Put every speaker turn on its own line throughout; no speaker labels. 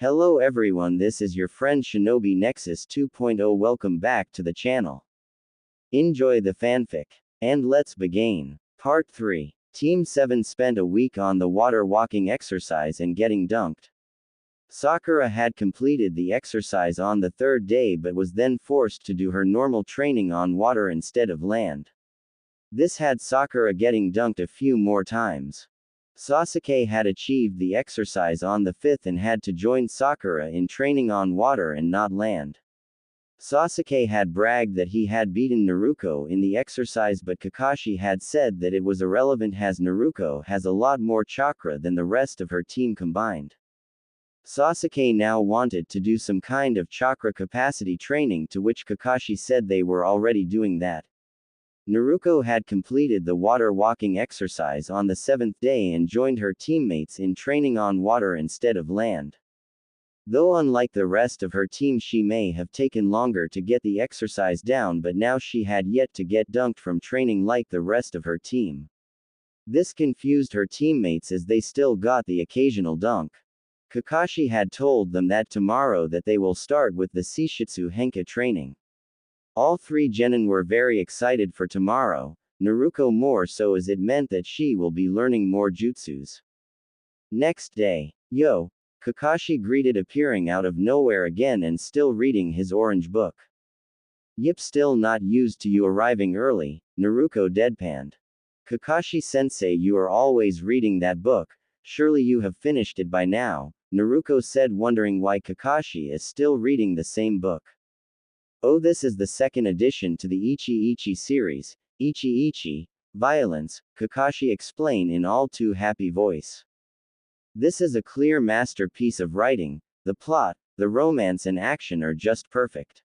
Hello everyone, this is your friend Shinobi Nexus 2.0. Welcome back to the channel. Enjoy the fanfic. And let's begin. Part 3. Team 7 spent a week on the water walking exercise and getting dunked. Sakura had completed the exercise on the third day but was then forced to do her normal training on water instead of land. This had Sakura getting dunked a few more times. Sasuke had achieved the exercise on the 5th and had to join Sakura in training on water and not land. Sasuke had bragged that he had beaten Naruko in the exercise, but Kakashi had said that it was irrelevant as Naruko has a lot more chakra than the rest of her team combined. Sasuke now wanted to do some kind of chakra capacity training, to which Kakashi said they were already doing that. Naruko had completed the water walking exercise on the 7th day and joined her teammates in training on water instead of land. Though unlike the rest of her team, she may have taken longer to get the exercise down, but now she had yet to get dunked from training like the rest of her team. This confused her teammates as they still got the occasional dunk. Kakashi had told them that tomorrow that they will start with the Seishutsu Henka training. All three genin were very excited for tomorrow, Naruko more so as it meant that she will be learning more jutsus. Next day. Yo! Kakashi greeted, appearing out of nowhere again and still reading his orange book. Yep, still not used to you arriving early, Naruko deadpanned. Kakashi-sensei, you are always reading that book, surely you have finished it by now, Naruko said, wondering why Kakashi is still reading the same book. Oh, this is the second addition to the Ichi Ichi series, Ichi Ichi, Violence, Kakashi explained in all too happy voice. This is a clear masterpiece of writing, the plot, the romance and action are just perfect.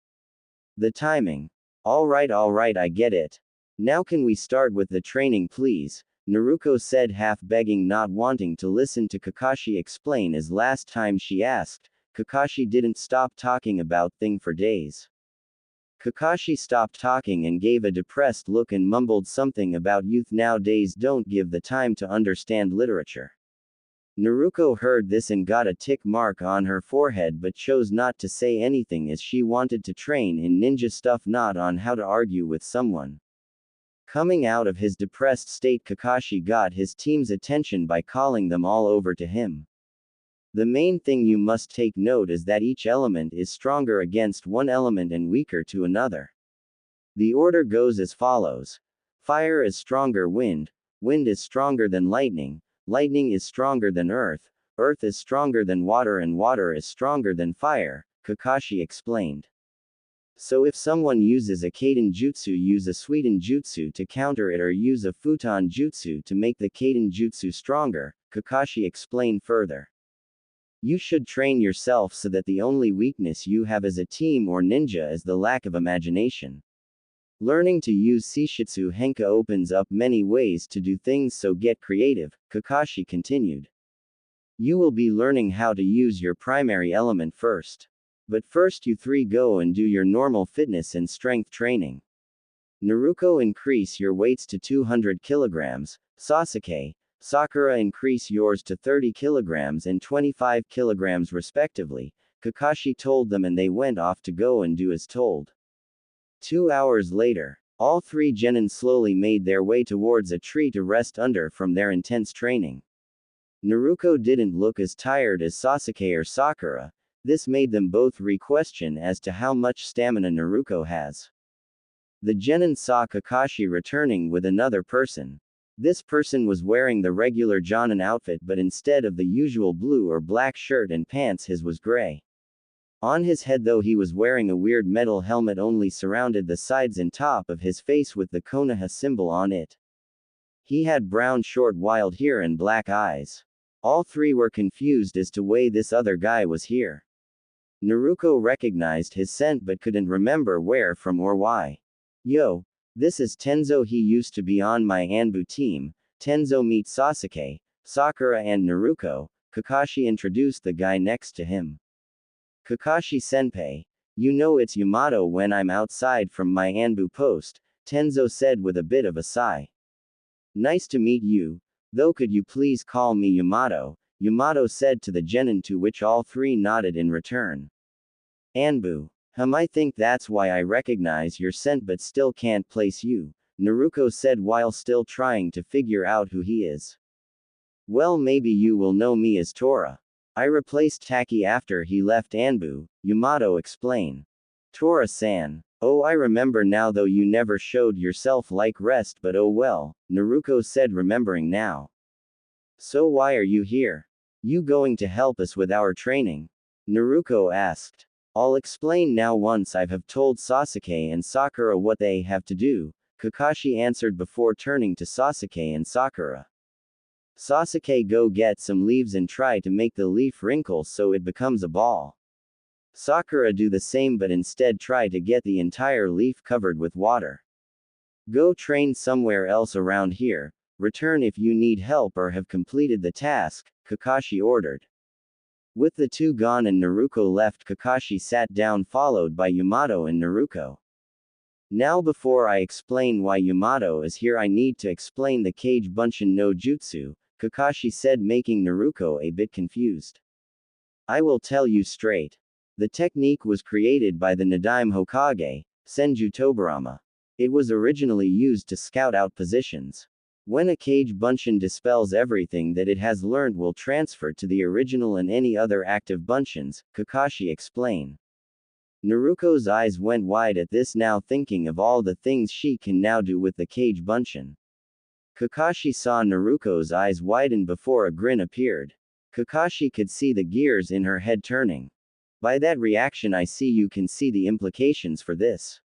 The timing. Alright, I get it. Now can we start with the training please, Naruko said, half begging, not wanting to listen to Kakashi explain, as last time she asked, Kakashi didn't stop talking about thing for days. Kakashi stopped talking and gave a depressed look and mumbled something about youth nowadays don't give the time to understand literature. Naruko heard this and got a tick mark on her forehead but chose not to say anything as she wanted to train in ninja stuff, not on how to argue with someone. Coming out of his depressed state, Kakashi got his team's attention by calling them all over to him. The main thing you must take note is that each element is stronger against one element and weaker to another. The order goes as follows. Fire is stronger wind, wind is stronger than lightning, lightning is stronger than earth, earth is stronger than water and water is stronger than fire, Kakashi explained. So if someone uses a Kaiden Jutsu, use a Suiten Jutsu to counter it, or use a Futon Jutsu to make the Kaiden Jutsu stronger, Kakashi explained further. You should train yourself so that the only weakness you have as a team or ninja is the lack of imagination. Learning to use Seishutsu Henka opens up many ways to do things, so get creative, Kakashi continued. You will be learning how to use your primary element first. But first you three go and do your normal fitness and strength training. Naruko, increase your weights to 200 kilograms, Sasuke, Sakura, increase yours to 30 kilograms and 25 kilograms respectively, Kakashi told them, and they went off to go and do as told. 2 hours later, all three genin slowly made their way towards a tree to rest under from their intense training. Naruko didn't look as tired as Sasuke or Sakura. This made them both re-question as to how much stamina Naruko has. The genin saw Kakashi returning with another person. This person was wearing the regular jonin outfit, but instead of the usual blue or black shirt and pants, his was gray. On his head though he was wearing a weird metal helmet, only surrounded the sides and top of his face with the Konoha symbol on it. He had brown short wild hair and black eyes. All three were confused as to why this other guy was here. Naruko recognized his scent but couldn't remember where from or why. Yo! This is Tenzo, he used to be on my Anbu team. Tenzo, meet Sasuke, Sakura and Naruko, Kakashi introduced the guy next to him. Kakashi-senpai. You know it's Yamato when I'm outside from my Anbu post, Tenzo said with a bit of a sigh. Nice to meet you, though could you please call me Yamato, Yamato said to the genin, to which all three nodded in return. Anbu. I think that's why I recognize your scent but still can't place you, Naruko said while still trying to figure out who he is. Well, maybe you will know me as Tora. I replaced Taki after he left Anbu, Yamato explained. Tora-san. Oh, I remember now, though you never showed yourself like rest, but oh well, Naruko said, remembering now. So why are you here? You going to help us with our training? Naruko asked. I'll explain now once I have told Sasuke and Sakura what they have to do, Kakashi answered before turning to Sasuke and Sakura. Sasuke, go get some leaves and try to make the leaf wrinkle so it becomes a ball. Sakura, do the same but instead try to get the entire leaf covered with water. Go train somewhere else around here, return if you need help or have completed the task, Kakashi ordered. With the two gone and Naruko left, Kakashi sat down followed by Yamato and Naruko. Now before I explain why Yamato is here I need to explain the Kage Bunshin no Jutsu, Kakashi said, making Naruko a bit confused. I will tell you straight. The technique was created by the Nadaime Hokage, Senju Tobarama. It was originally used to scout out positions. When a Kage Bunshin dispels everything that it has learned will transfer to the original and any other active Bunshins, Kakashi explained. Naruko's eyes went wide at this, now thinking of all the things she can now do with the Kage Bunshin. Kakashi saw Naruko's eyes widen before a grin appeared. Kakashi could see the gears in her head turning. By that reaction I see you can see the implications for this.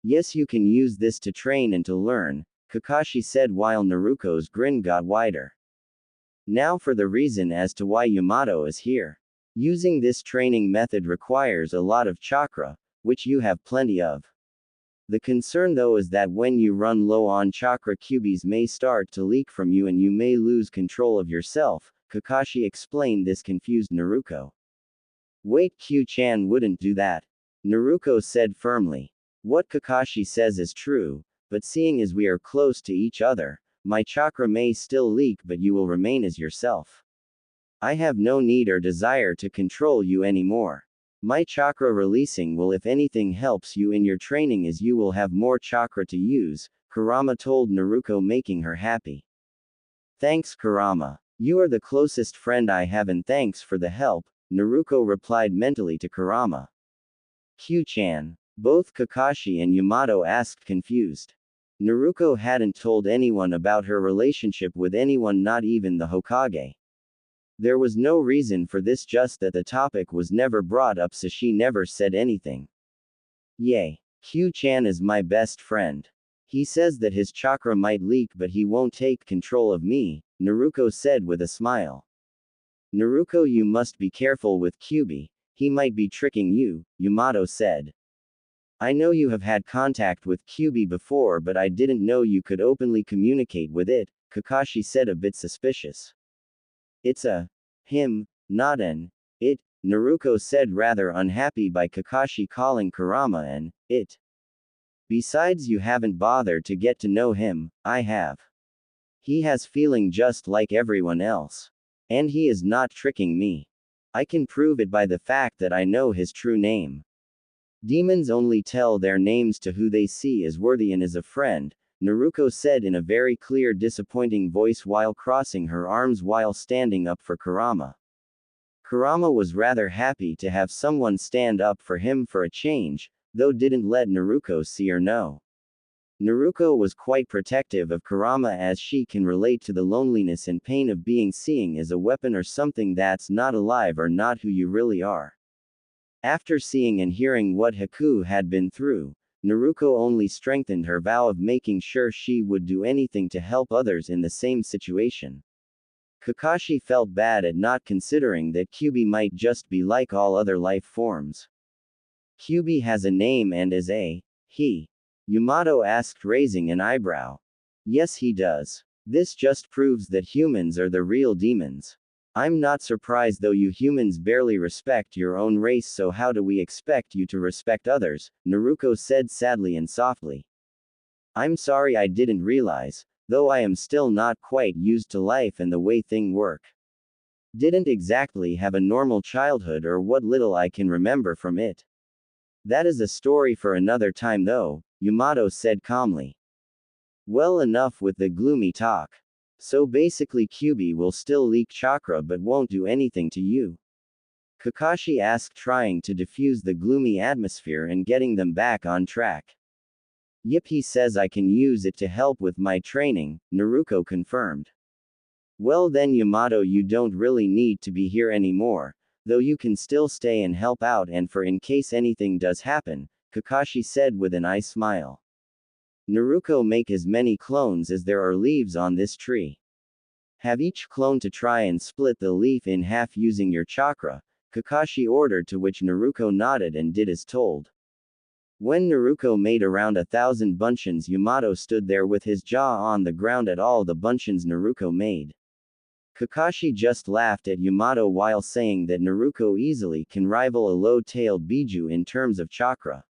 Yes, you can use this to train and to learn, Kakashi said while Naruko's grin got wider. Now for the reason as to why Yamato is here. Using this training method requires a lot of chakra, which you have plenty of. The concern though is that when you run low on chakra, Kyuubis may start to leak from you and you may lose control of yourself, Kakashi explained. This confused Naruko. Wait, Q-chan wouldn't do that, Naruko said firmly. What Kakashi says is true, but seeing as we are close to each other, my chakra may still leak but you will remain as yourself. I have no need or desire to control you anymore. My chakra releasing will if anything helps you in your training as you will have more chakra to use, Kurama told Naruko, making her happy. Thanks Kurama. You are the closest friend I have and thanks for the help, Naruko replied mentally to Kurama. Q-chan. Both Kakashi and Yamato asked confused. Naruko hadn't told anyone about her relationship with anyone, not even the Hokage. There was no reason for this, just that the topic was never brought up so she never said anything. Yay. Q-chan is my best friend. He says that his chakra might leak but he won't take control of me, Naruko said with a smile. Naruko, you must be careful with Kyuubi, he might be tricking you, Yamato said. I know you have had contact with Kyuubi before but I didn't know you could openly communicate with it, Kakashi said, a bit suspicious. It's a him, not an it, Naruko said, rather unhappy by Kakashi calling Kurama an it. Besides, you haven't bothered to get to know him, I have. He has feeling just like everyone else. And he is not tricking me. I can prove it by the fact that I know his true name. Demons only tell their names to who they see as worthy and as a friend, Naruko said in a very clear, disappointing voice while crossing her arms while standing up for Kurama. Kurama was rather happy to have someone stand up for him for a change, though didn't let Naruko see or know. Naruko was quite protective of Kurama as she can relate to the loneliness and pain of being seen as a weapon or something that's not alive or not who you really are. After seeing and hearing what Haku had been through, Naruko only strengthened her vow of making sure she would do anything to help others in the same situation. Kakashi felt bad at not considering that Kyuubi might just be like all other life forms. Kyuubi has a name and is a he? Yamato asked, raising an eyebrow. Yes, he does. This just proves that humans are the real demons. I'm not surprised though, you humans barely respect your own race, so how do we expect you to respect others, Naruko said sadly and softly. I'm sorry, I didn't realize, though I am still not quite used to life and the way things work. Didn't exactly have a normal childhood or what little I can remember from it. That is a story for another time though, Yamato said calmly. Well, enough with the gloomy talk. So basically Kyuubi will still leak chakra but won't do anything to you? Kakashi asked, trying to diffuse the gloomy atmosphere and getting them back on track. Yep, he says I can use it to help with my training, Naruko confirmed. Well then Yamato, you don't really need to be here anymore, though you can still stay and help out and for in case anything does happen, Kakashi said with an eye smile. Naruko, make as many clones as there are leaves on this tree. Have each clone to try and split the leaf in half using your chakra, Kakashi ordered, to which Naruko nodded and did as told. When Naruko made around 1,000 bunchins, Yamato stood there with his jaw on the ground at all the bunchins Naruko made. Kakashi just laughed at Yamato while saying that Naruko easily can rival a low-tailed Biju in terms of chakra.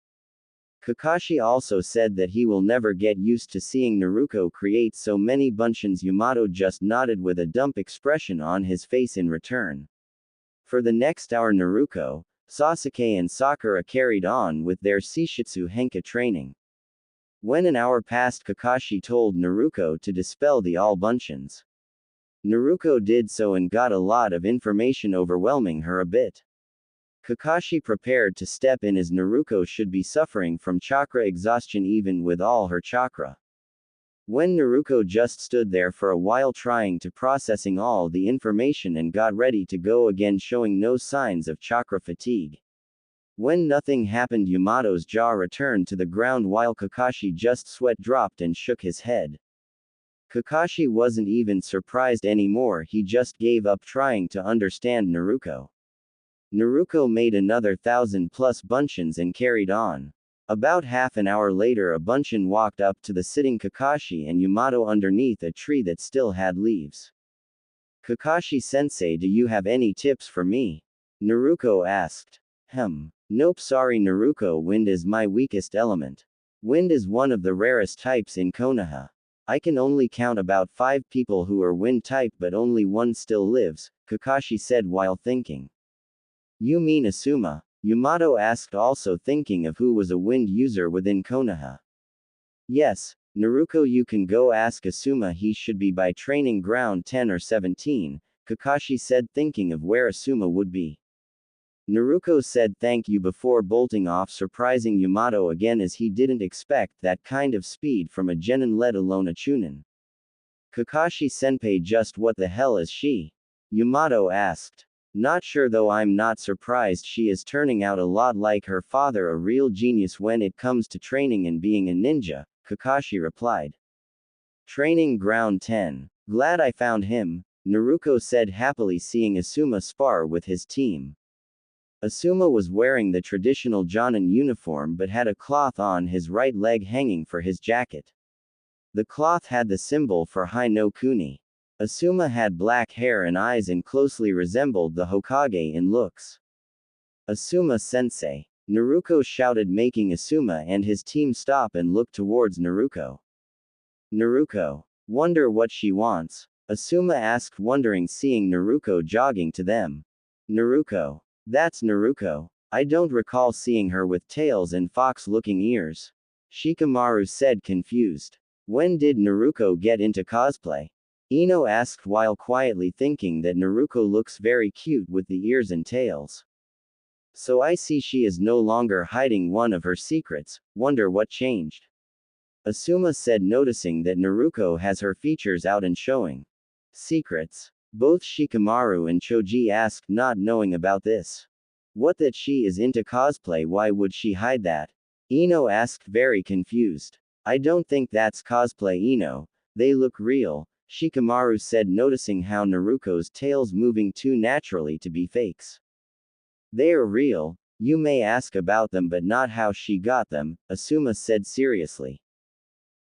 Kakashi also said that he will never get used to seeing Naruko create so many bunchins. Yamato just nodded with a dumb expression on his face in return. For the next hour Naruko, Sasuke and Sakura carried on with their Seishitsu Henka training. When an hour passed, Kakashi told Naruko to dispel the all bunchins. Naruko did so and got a lot of information, overwhelming her a bit. Kakashi prepared to step in as Naruko should be suffering from chakra exhaustion even with all her chakra. When Naruko just stood there for a while trying to processing all the information and got ready to go again, showing no signs of chakra fatigue. When nothing happened, Yamato's jaw returned to the ground while Kakashi just sweat dropped and shook his head. Kakashi wasn't even surprised anymore, he just gave up trying to understand Naruko. Naruko made another 1,000+ bunchins and carried on. About half an hour later, a bunchin walked up to the sitting Kakashi and Yamato underneath a tree that still had leaves. Kakashi-sensei, do you have any tips for me? Naruko asked. Nope, sorry Naruko, wind is my weakest element. Wind is one of the rarest types in Konoha. I can only count about 5 people who are wind type, but only one still lives, Kakashi said while thinking. You mean Asuma? Yamato asked, also thinking of who was a wind user within Konoha. Yes, Naruko, you can go ask Asuma, he should be by training ground 10 or 17, Kakashi said, thinking of where Asuma would be. Naruko said thank you before bolting off, surprising Yamato again as he didn't expect that kind of speed from a genin, let alone a chunin. Kakashi-senpai, just what the hell is she? Yamato asked. Not sure, though I'm not surprised, she is turning out a lot like her father, a real genius when it comes to training and being a ninja, Kakashi replied. Training ground 10. Glad I found him, Naruko said happily, seeing Asuma spar with his team. Asuma was wearing the traditional Jonin uniform but had a cloth on his right leg hanging for his jacket. The cloth had the symbol for Hai no Kuni. Asuma had black hair and eyes and closely resembled the Hokage in looks. Asuma-sensei, Naruko shouted, making Asuma and his team stop and look towards Naruko. Naruko, wonder what she wants? Asuma asked, wondering, seeing Naruko jogging to them. Naruko. That's Naruko. I don't recall seeing her with tails and fox-looking ears. Shikamaru said, confused. When did Naruko get into cosplay? Ino asked while quietly thinking that Naruko looks very cute with the ears and tails. So I see she is no longer hiding one of her secrets, wonder what changed? Asuma said, noticing that Naruko has her features out and showing. Secrets? Both Shikamaru and Choji asked, not knowing about this. What, that she is into cosplay? Why would she hide that? Ino asked, very confused. I don't think that's cosplay, Ino. They look real, Shikamaru said, noticing how Naruko's tail's moving too naturally to be fakes. They are real. You may ask about them but not how she got them, Asuma said seriously.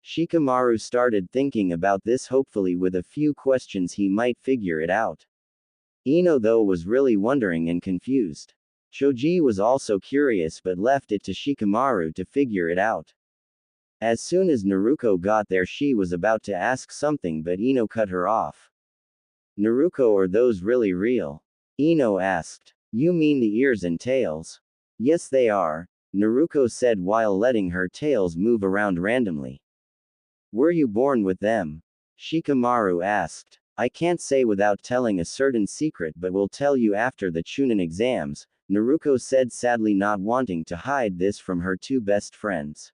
Shikamaru started thinking about this hopefully, with a few questions he might figure it out. Ino though was really wondering and confused. Choji was also curious but left it to Shikamaru to figure it out. As soon as Naruko got there, she was about to ask something but Ino cut her off. Naruko, are those really real? Ino asked. You mean the ears and tails? Yes, they are, Naruko said while letting her tails move around randomly. Were you born with them? Shikamaru asked. I can't say without telling a certain secret, but will tell you after the Chunin exams, Naruko said, sadly, not wanting to hide this from her two best friends.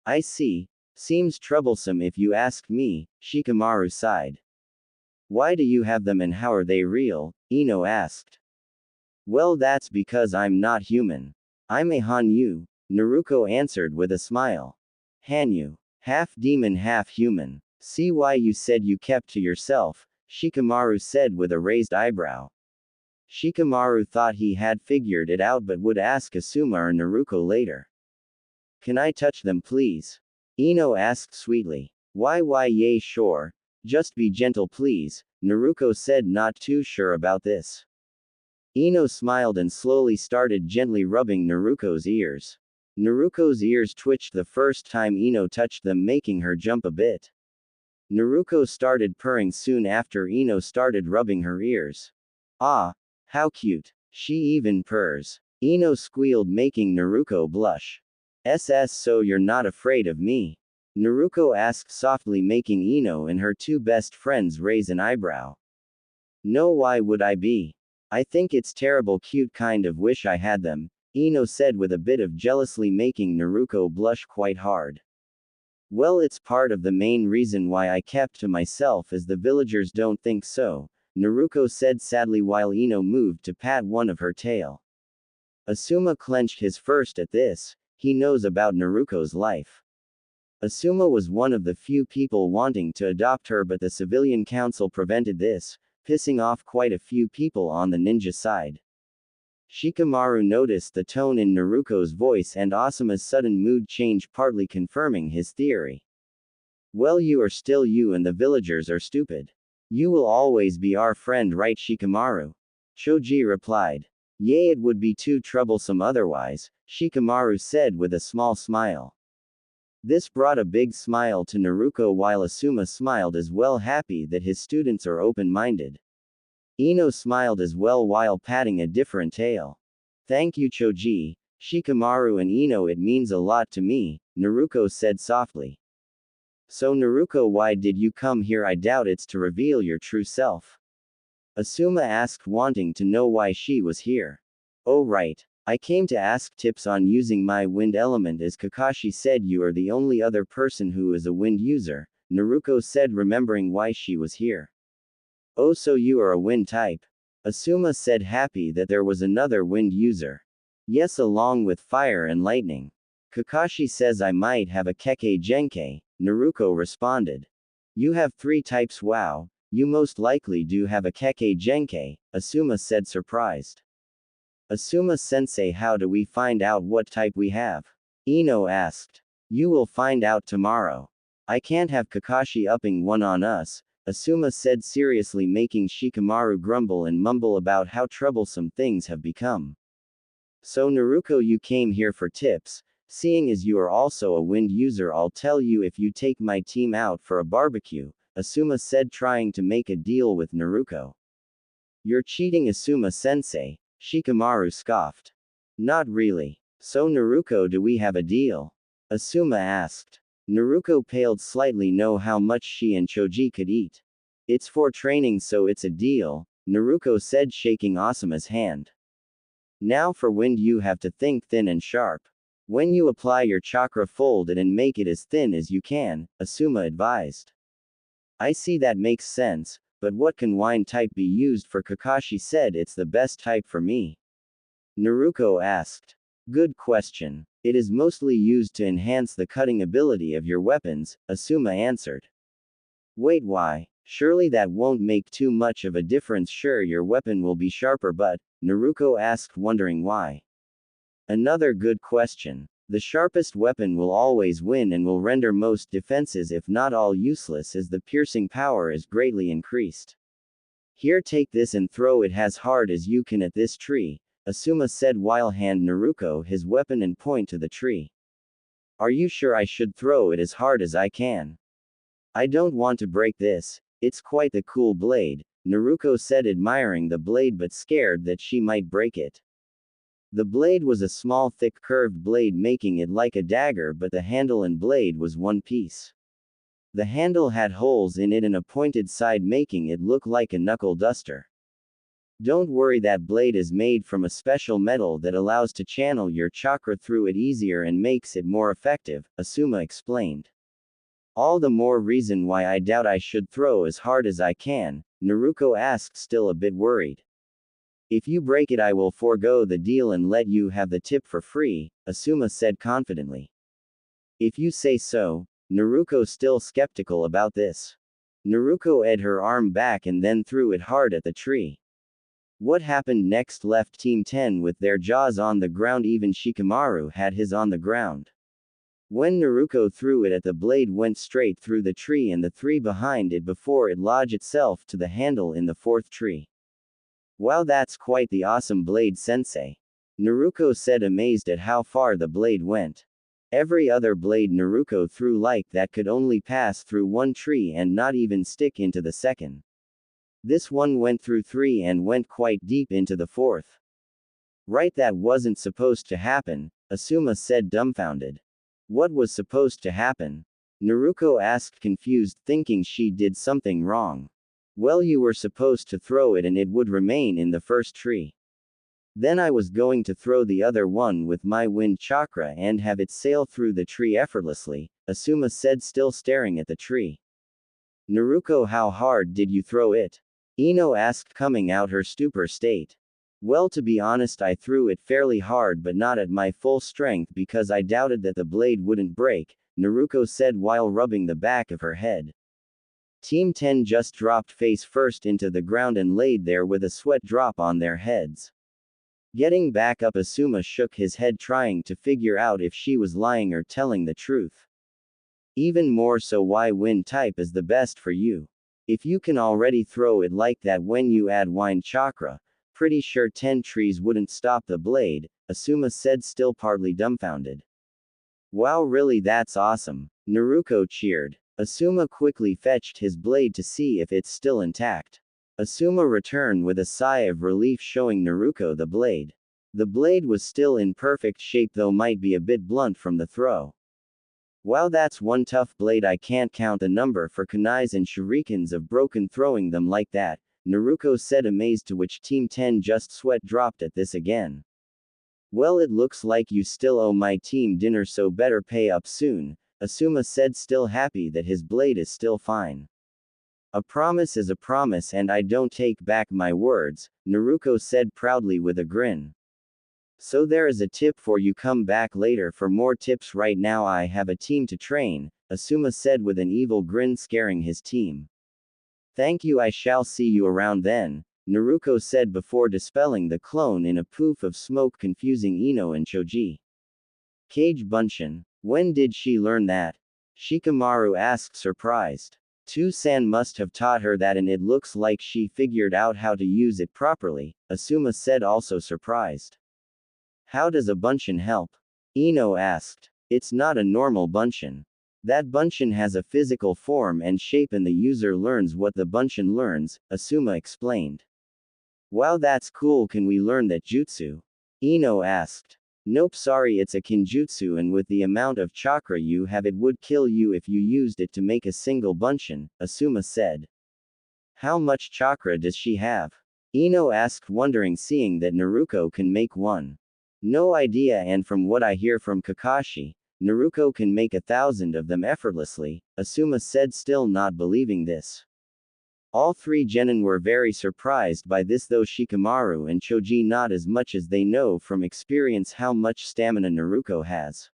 I see. Seems troublesome if you ask me, Shikamaru sighed. Why do you have them and how are they real? Ino asked. Well, that's because I'm not human. I'm a Hanyou, Naruko answered with a smile. Hanyou. Half demon, half human. See why you said you kept to yourself, Shikamaru said with a raised eyebrow. Shikamaru thought he had figured it out but would ask Asuma or Naruko later. Can I touch them, please? Ino asked sweetly. Why, yay, sure. Just be gentle, please, Naruko said, not too sure about this. Ino smiled and slowly started gently rubbing Naruko's ears. Naruko's ears twitched the first time Ino touched them, making her jump a bit. Naruko started purring soon after Ino started rubbing her ears. Ah, how cute. She even purrs. Ino squealed, making Naruko blush. So you're not afraid of me? Naruko asked softly, making Ino and her two best friends raise an eyebrow. No, why would I be? I think it's terrible cute, kind of wish I had them, Ino said with a bit of jealousy, making Naruko blush quite hard. Well, it's part of the main reason why I kept to myself, as the villagers don't think so, Naruko said sadly while Ino moved to pat one of her tail. Asuma clenched his fist at this. He knows about Naruko's life. Asuma was one of the few people wanting to adopt her, but the civilian council prevented this, pissing off quite a few people on the ninja side. Shikamaru noticed the tone in Naruko's voice and Asuma's sudden mood change, partly confirming his theory. Well, you are still you and the villagers are stupid. You will always be our friend, right, Shikamaru? Choji replied. Yea, it would be too troublesome otherwise, Shikamaru said with a small smile. This brought a big smile to Naruko while Asuma smiled as well, happy that his students are open-minded. Ino smiled as well while patting a different tail. Thank you, Choji, Shikamaru and Ino, it means a lot to me, Naruko said softly. So Naruko, why did you come here? I doubt it's to reveal your true self. Asuma asked, wanting to know why she was here. Oh right. I came to ask tips on using my wind element, as Kakashi said you are the only other person who is a wind user, Naruko said, remembering why she was here. Oh, so you are a wind type? Asuma said, happy that there was another wind user. Yes, along with fire and lightning. Kakashi says I might have a Kekkei Genkei, Naruko responded. You have 3 types, wow, you most likely do have a Kekkei Genkei, Asuma said, surprised. Asuma sensei, how do we find out what type we have? Ino asked. You will find out tomorrow. I can't have Kakashi upping one on us, Asuma said seriously, making Shikamaru grumble and mumble about how troublesome things have become. So Naruko, you came here for tips. Seeing as you are also a wind user, I'll tell you if you take my team out for a barbecue, Asuma said, trying to make a deal with Naruko. You're cheating, Asuma sensei, Shikamaru scoffed. Not really. So Naruko, do we have a deal? Asuma asked. Naruko paled slightly, know how much she and Choji could eat. It's for training, so it's a deal, Naruko said, shaking Asuma's hand. Now for wind, you have to think thin and sharp. When you apply your chakra, fold it and make it as thin as you can, Asuma advised. I see, that makes sense, but what can wind type be used for? Kakashi said it's the best type for me. Naruko asked. Good question. It is mostly used to enhance the cutting ability of your weapons, Asuma answered. Wait, why? Surely that won't make too much of a difference. Sure, your weapon will be sharper, but, Naruko asked, wondering why. Another good question. The sharpest weapon will always win and will render most defenses, if not all, useless, as the piercing power is greatly increased. Here, take this and throw it as hard as you can at this tree, Asuma said while hand Naruko his weapon and point to the tree. Are you sure I should throw it as hard as I can? I don't want to break this, it's quite the cool blade, Naruko said, admiring the blade but scared that she might break it. The blade was a small thick curved blade, making it like a dagger, but the handle and blade was one piece. The handle had holes in it and a pointed side, making it look like a knuckle duster. Don't worry, that blade is made from a special metal that allows to channel your chakra through it easier and makes it more effective, Asuma explained. All the more reason why I doubt I should throw as hard as I can, Naruko asked, still a bit worried. If you break it, I will forego the deal and let you have the tip for free, Asuma said confidently. If you say so. Naruko still skeptical about this. Naruko edged her arm back and then threw it hard at the tree. What happened next left Team 10 with their jaws on the ground. Even Shikamaru had his on the ground. When Naruko threw it at, the blade went straight through the tree and the three behind it before it lodged itself to the handle in the fourth tree. Wow, that's quite the awesome blade, sensei. Naruko said, amazed at how far the blade went. Every other blade Naruko threw like that could only pass through one tree and not even stick into the second. This one went through three and went quite deep into the fourth. Right, that wasn't supposed to happen, Asuma said, dumbfounded. What was supposed to happen? Naruko asked, confused, thinking she did something wrong. Well, you were supposed to throw it and it would remain in the first tree. Then I was going to throw the other one with my wind chakra and have it sail through the tree effortlessly, Asuma said, still staring at the tree. Naruko, how hard did you throw it? Ino asked, coming out her stupor state. Well, to be honest, I threw it fairly hard but not at my full strength because I doubted that the blade wouldn't break, Naruko said while rubbing the back of her head. Team 10 just dropped face first into the ground and laid there with a sweat drop on their heads. Getting back up, Asuma shook his head, trying to figure out if she was lying or telling the truth. Even more so, why wind type is the best for you. If you can already throw it like that when you add wind chakra, pretty sure 10 trees wouldn't stop the blade, Asuma said, still partly dumbfounded. Wow, really, that's awesome, Naruko cheered. Asuma quickly fetched his blade to see if it's still intact. Asuma returned with a sigh of relief, showing Naruko the blade. The blade was still in perfect shape, though might be a bit blunt from the throw. Wow, that's one tough blade. I can't count the number for kunais and shurikens of broken throwing them like that, Naruko said, amazed, to which Team 10 just sweat dropped at this again. Well, it looks like you still owe my team dinner, so better pay up soon, Asuma said, still happy that his blade is still fine. A promise is a promise and I don't take back my words, Naruko said proudly with a grin. So there is a tip for you, come back later for more tips. Right now I have a team to train, Asuma said with an evil grin, scaring his team. Thank you, I shall see you around then, Naruko said before dispelling the clone in a poof of smoke, confusing Ino and Choji. Kage Bunshin. When did she learn that? Shikamaru asked, surprised. Two-san must have taught her that, and it looks like she figured out how to use it properly, Asuma said, also surprised. How does a bunshin help? Ino asked. It's not a normal bunshin. That bunshin has a physical form and shape and the user learns what the bunshin learns, Asuma explained. Wow, that's cool. Can we learn that jutsu? Ino asked. Nope, sorry, it's a kinjutsu and with the amount of chakra you have it would kill you if you used it to make a single bunshin, Asuma said. How much chakra does she have? Ino asked, wondering, seeing that Naruko can make one. No idea, and from what I hear from Kakashi, Naruko can make 1,000 of them effortlessly, Asuma said, still not believing this. All three genin were very surprised by this, though Shikamaru and Choji not as much, as they know from experience how much stamina Naruko has.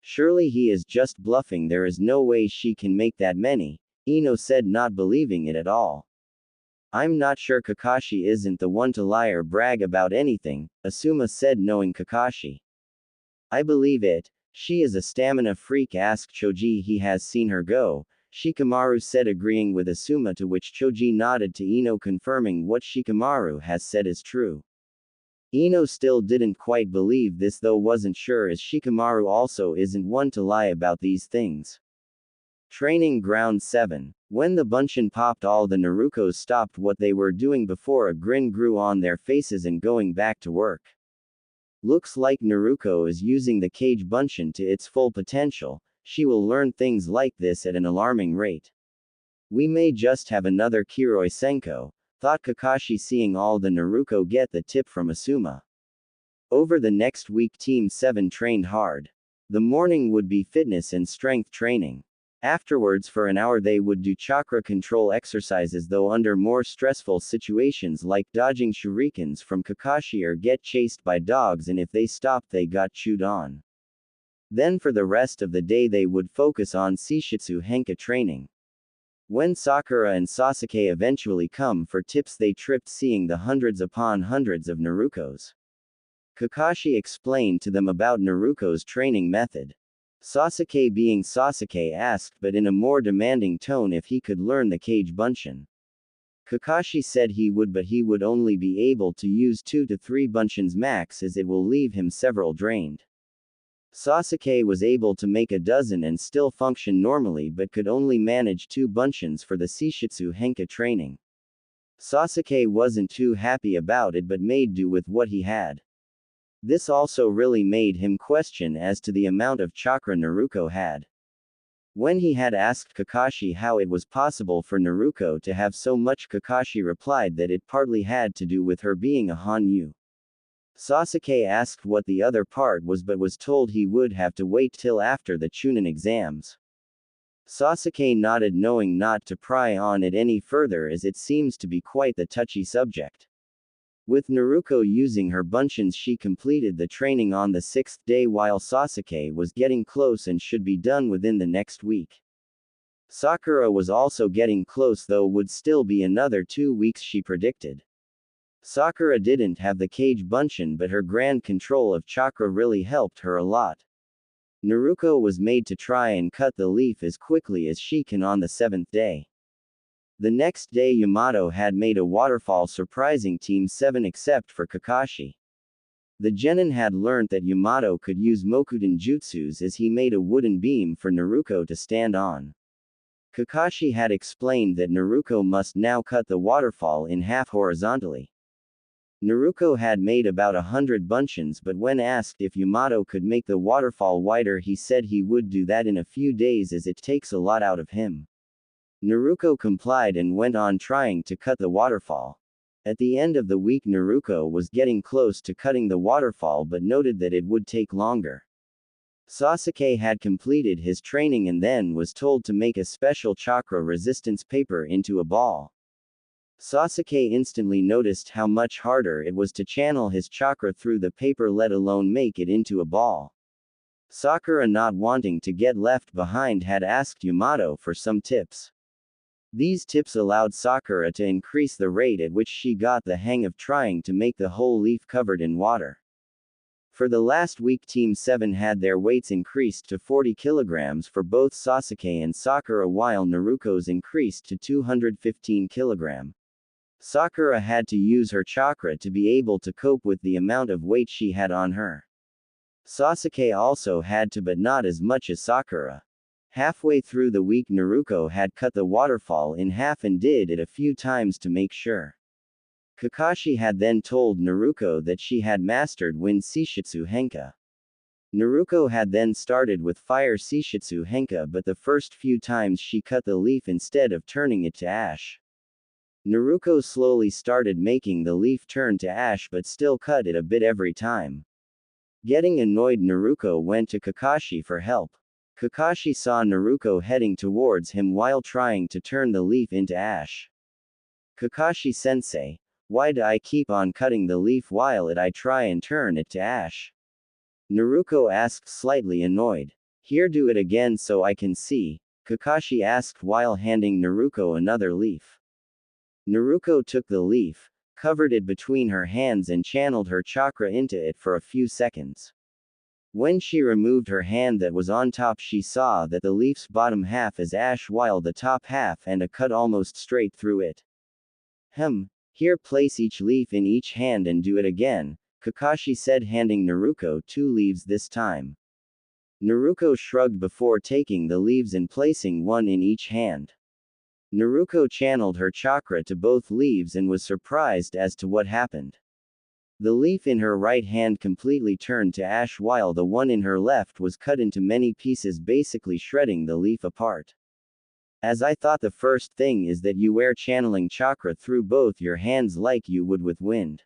Surely he is just bluffing, there is no way she can make that many, Ino said, not believing it at all. I'm not sure Kakashi isn't the one to lie or brag about anything, Asuma said, knowing Kakashi. I believe it. She is a stamina freak, asked Choji. He has seen her go, Shikamaru said, agreeing with Asuma, to which Choji nodded to Ino, confirming what Shikamaru has said is true. Ino still didn't quite believe this, though wasn't sure, as Shikamaru also isn't one to lie about these things. Training Ground 7. When the bunchen popped, all the Narukos stopped what they were doing before a grin grew on their faces and going back to work. Looks like Naruko is using the cage bunchen to its full potential. She will learn things like this at an alarming rate. We may just have another Kiroi Senko, thought Kakashi, seeing all the Naruko get the tip from Asuma. Over the next week, Team 7 trained hard. The morning would be fitness and strength training. Afterwards, for an hour, they would do chakra control exercises, though under more stressful situations like dodging shurikens from Kakashi or get chased by dogs, and if they stopped, they got chewed on. Then for the rest of the day, they would focus on Seishitsu Henka training. When Sakura and Sasuke eventually come for tips, they tripped seeing the hundreds upon hundreds of Narukos. Kakashi explained to them about Naruko's training method. Sasuke, being Sasuke, asked, but in a more demanding tone, if he could learn the cage bunchen. Kakashi said he would, but he would only be able to use 2 to 3 bunchens max, as it will leave him several drained. Sasuke was able to make a dozen and still function normally, but could only manage 2 bunchens for the Seishitsu Henka training. Sasuke wasn't too happy about it, but made do with what he had. This also really made him question as to the amount of chakra Naruko had. When he had asked Kakashi how it was possible for Naruko to have so much, Kakashi replied that it partly had to do with her being a Hanyou. Sasuke asked what the other part was, but was told he would have to wait till after the Chunin exams. Sasuke nodded, knowing not to pry on it any further, as it seems to be quite the touchy subject. With Naruko using her bunchens, she completed the training on the 6th day, while Sasuke was getting close and should be done within the next week. Sakura was also getting close, though would still be another 2 weeks, she predicted. Sakura didn't have the cage bunchen, but her grand control of chakra really helped her a lot. Naruko was made to try and cut the leaf as quickly as she can on the 7th day. The next day, Yamato had made a waterfall, surprising Team 7 except for Kakashi. The genin had learnt that Yamato could use Mokuden jutsus, as he made a wooden beam for Naruko to stand on. Kakashi had explained that Naruko must now cut the waterfall in half horizontally. Naruko had made about 100 bunchens, but when asked if Yamato could make the waterfall wider, he said he would do that in a few days, as it takes a lot out of him. Naruko complied and went on trying to cut the waterfall. At the end of the week, Naruko was getting close to cutting the waterfall, but noted that it would take longer. Sasuke had completed his training and then was told to make a special chakra resistance paper into a ball. Sasuke instantly noticed how much harder it was to channel his chakra through the paper, let alone make it into a ball. Sakura, not wanting to get left behind, had asked Yamato for some tips. These tips allowed Sakura to increase the rate at which she got the hang of trying to make the whole leaf covered in water. For the last week, Team 7 had their weights increased to 40 kilograms for both Sasuke and Sakura, while Naruko's increased to 215 kilograms. Sakura had to use her chakra to be able to cope with the amount of weight she had on her. Sasuke also had to, but not as much as Sakura. Halfway through the week, Naruko had cut the waterfall in half and did it a few times to make sure. Kakashi had then told Naruko that she had mastered Wind Seishitsu Henka. Naruko had then started with Fire Seishitsu Henka, but the first few times she cut the leaf instead of turning it to ash. Naruko slowly started making the leaf turn to ash, but still cut it a bit every time. Getting annoyed, Naruko went to Kakashi for help. Kakashi saw Naruko heading towards him while trying to turn the leaf into ash. Kakashi-sensei, why do I keep on cutting the leaf while I try and turn it to ash? Naruko asked, slightly annoyed. Here, do it again so I can see, Kakashi asked while handing Naruko another leaf. Naruko took the leaf, covered it between her hands and channeled her chakra into it for a few seconds. When she removed her hand that was on top, she saw that the leaf's bottom half is ash while the top half and a cut almost straight through it. Here, place each leaf in each hand and do it again, Kakashi said, handing Naruko 2 leaves this time. Naruko shrugged before taking the leaves and placing one in each hand. Naruko channeled her chakra to both leaves and was surprised as to what happened. The leaf in her right hand completely turned to ash while the one in her left was cut into many pieces, basically shredding the leaf apart. As I thought, the first thing is that you were channeling chakra through both your hands like you would with wind.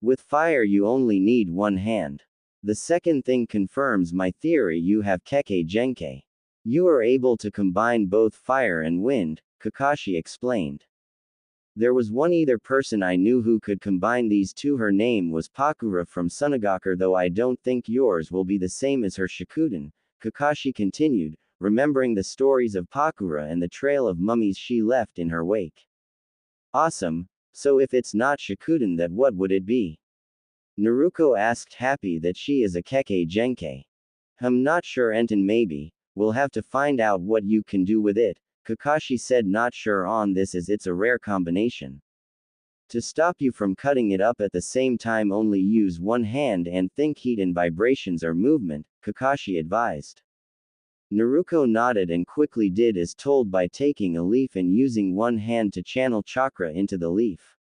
With fire you only need one hand. The second thing confirms my theory, you have Kekkei Genkei. You are able to combine both fire and wind, Kakashi explained. There was one other person I knew who could combine these two. Her name was Pakura from Sunagaku, though I don't think yours will be the same as her Shikuden, Kakashi continued, remembering the stories of Pakura and the trail of mummies she left in her wake. Awesome, so if it's not Shikuden, that what would it be? Naruko asked, happy that she is a Kekkei Genkei. Not sure, Enten, maybe. We'll have to find out what you can do with it, Kakashi said, not sure on this as it's a rare combination. To stop you from cutting it up at the same time, only use one hand and think heat and vibrations are movement, Kakashi advised. Naruko nodded and quickly did as told by taking a leaf and using one hand to channel chakra into the leaf.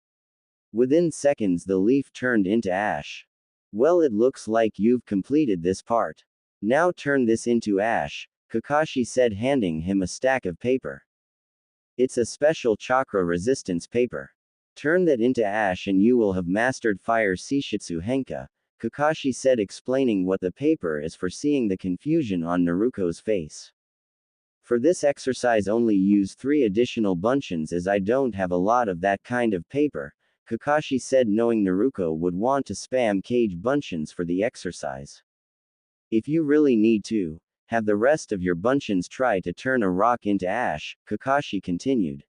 Within seconds the leaf turned into ash. Well, it looks like you've completed this part. Now turn this into ash, Kakashi said, handing him a stack of paper. It's a special chakra resistance paper. Turn that into ash and you will have mastered fire Seishitsu Henka, Kakashi said, explaining what the paper is for, seeing the confusion on Naruko's face. For this exercise only use 3 additional bunchins as I don't have a lot of that kind of paper, Kakashi said, knowing Naruko would want to spam cage bunchins for the exercise. If you really need to, have the rest of your bunchins try to turn a rock into ash, Kakashi continued.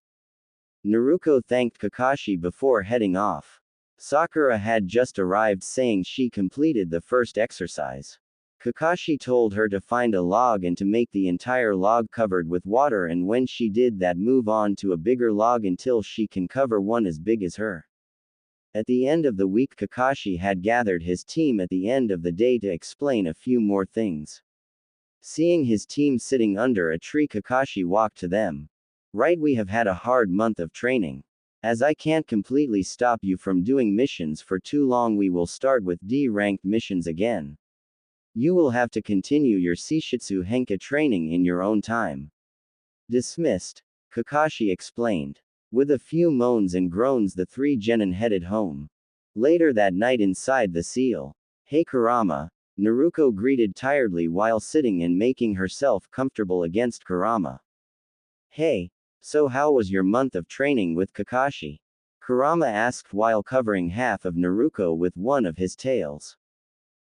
Naruko thanked Kakashi before heading off. Sakura had just arrived, saying she completed the first exercise. Kakashi told her to find a log and to make the entire log covered with water, and when she did that, move on to a bigger log until she can cover one as big as her. At the end of the week, Kakashi had gathered his team at the end of the day to explain a few more things. Seeing his team sitting under a tree, Kakashi walked to them. Right, we have had a hard month of training. As I can't completely stop you from doing missions for too long, we will start with D-ranked missions again. You will have to continue your Seishitsu Henka training in your own time. Dismissed, Kakashi explained. With a few moans and groans, the 3 genin headed home. Later that night, inside the seal. Hey Kurama, Naruko greeted tiredly while sitting and making herself comfortable against Kurama. Hey, so how was your month of training with Kakashi? Kurama asked while covering half of Naruko with one of his tails.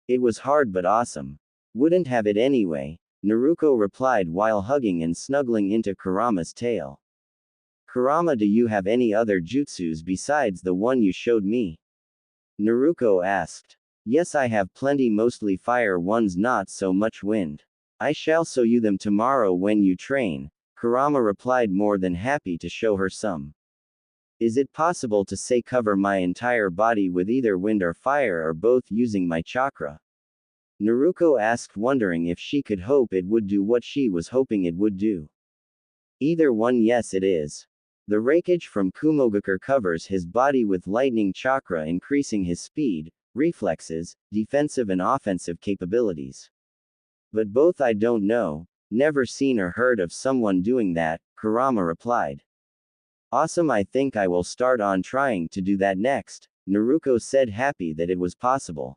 It was hard but awesome. Wouldn't have it anyway, Naruko replied while hugging and snuggling into Kurama's tail. Kurama, do you have any other jutsus besides the one you showed me? Naruko asked. Yes, I have plenty, mostly fire ones, not so much wind. I shall show you them tomorrow when you train, Kurama replied, more than happy to show her some. Is it possible to say cover my entire body with either wind or fire, or both, using my chakra? Naruko asked, wondering if she could hope it would do what she was hoping it would do. Either one, yes it is. The Reikage from Kumogakur covers his body with lightning chakra, increasing his speed, reflexes, defensive and offensive capabilities. But both I don't know, never seen or heard of someone doing that, Kurama replied. Awesome, I think I will start on trying to do that next, Naruko said, happy that it was possible.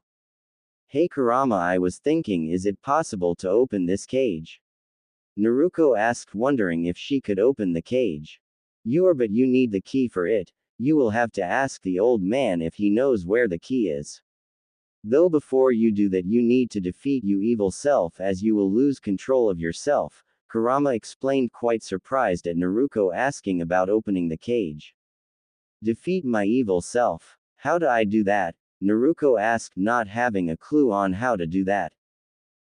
Hey Kurama, I was thinking, is it possible to open this cage? Naruko asked, wondering if she could open the cage. But you need the key for it. You will have to ask the old man if he knows where the key is. Though before you do that, you need to defeat your evil self, as you will lose control of yourself, Kurama explained, quite surprised at Naruko asking about opening the cage. Defeat my evil self? How do I do that? Naruko asked, not having a clue on how to do that.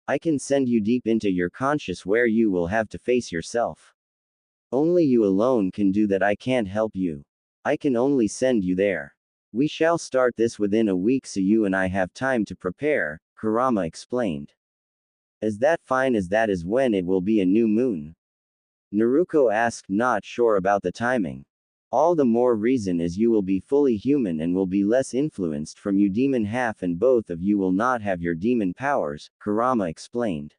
I can send you deep into your conscious where you will have to face yourself. Only you alone can do that, I can't help you. I can only send you there. We shall start this within a week so you and I have time to prepare, Kurama explained. Is that fine, as that is when it will be a new moon? Naruko asked, not sure about the timing. All the more reason is you will be fully human and will be less influenced from you demon half and both of you will not have your demon powers, Kurama explained.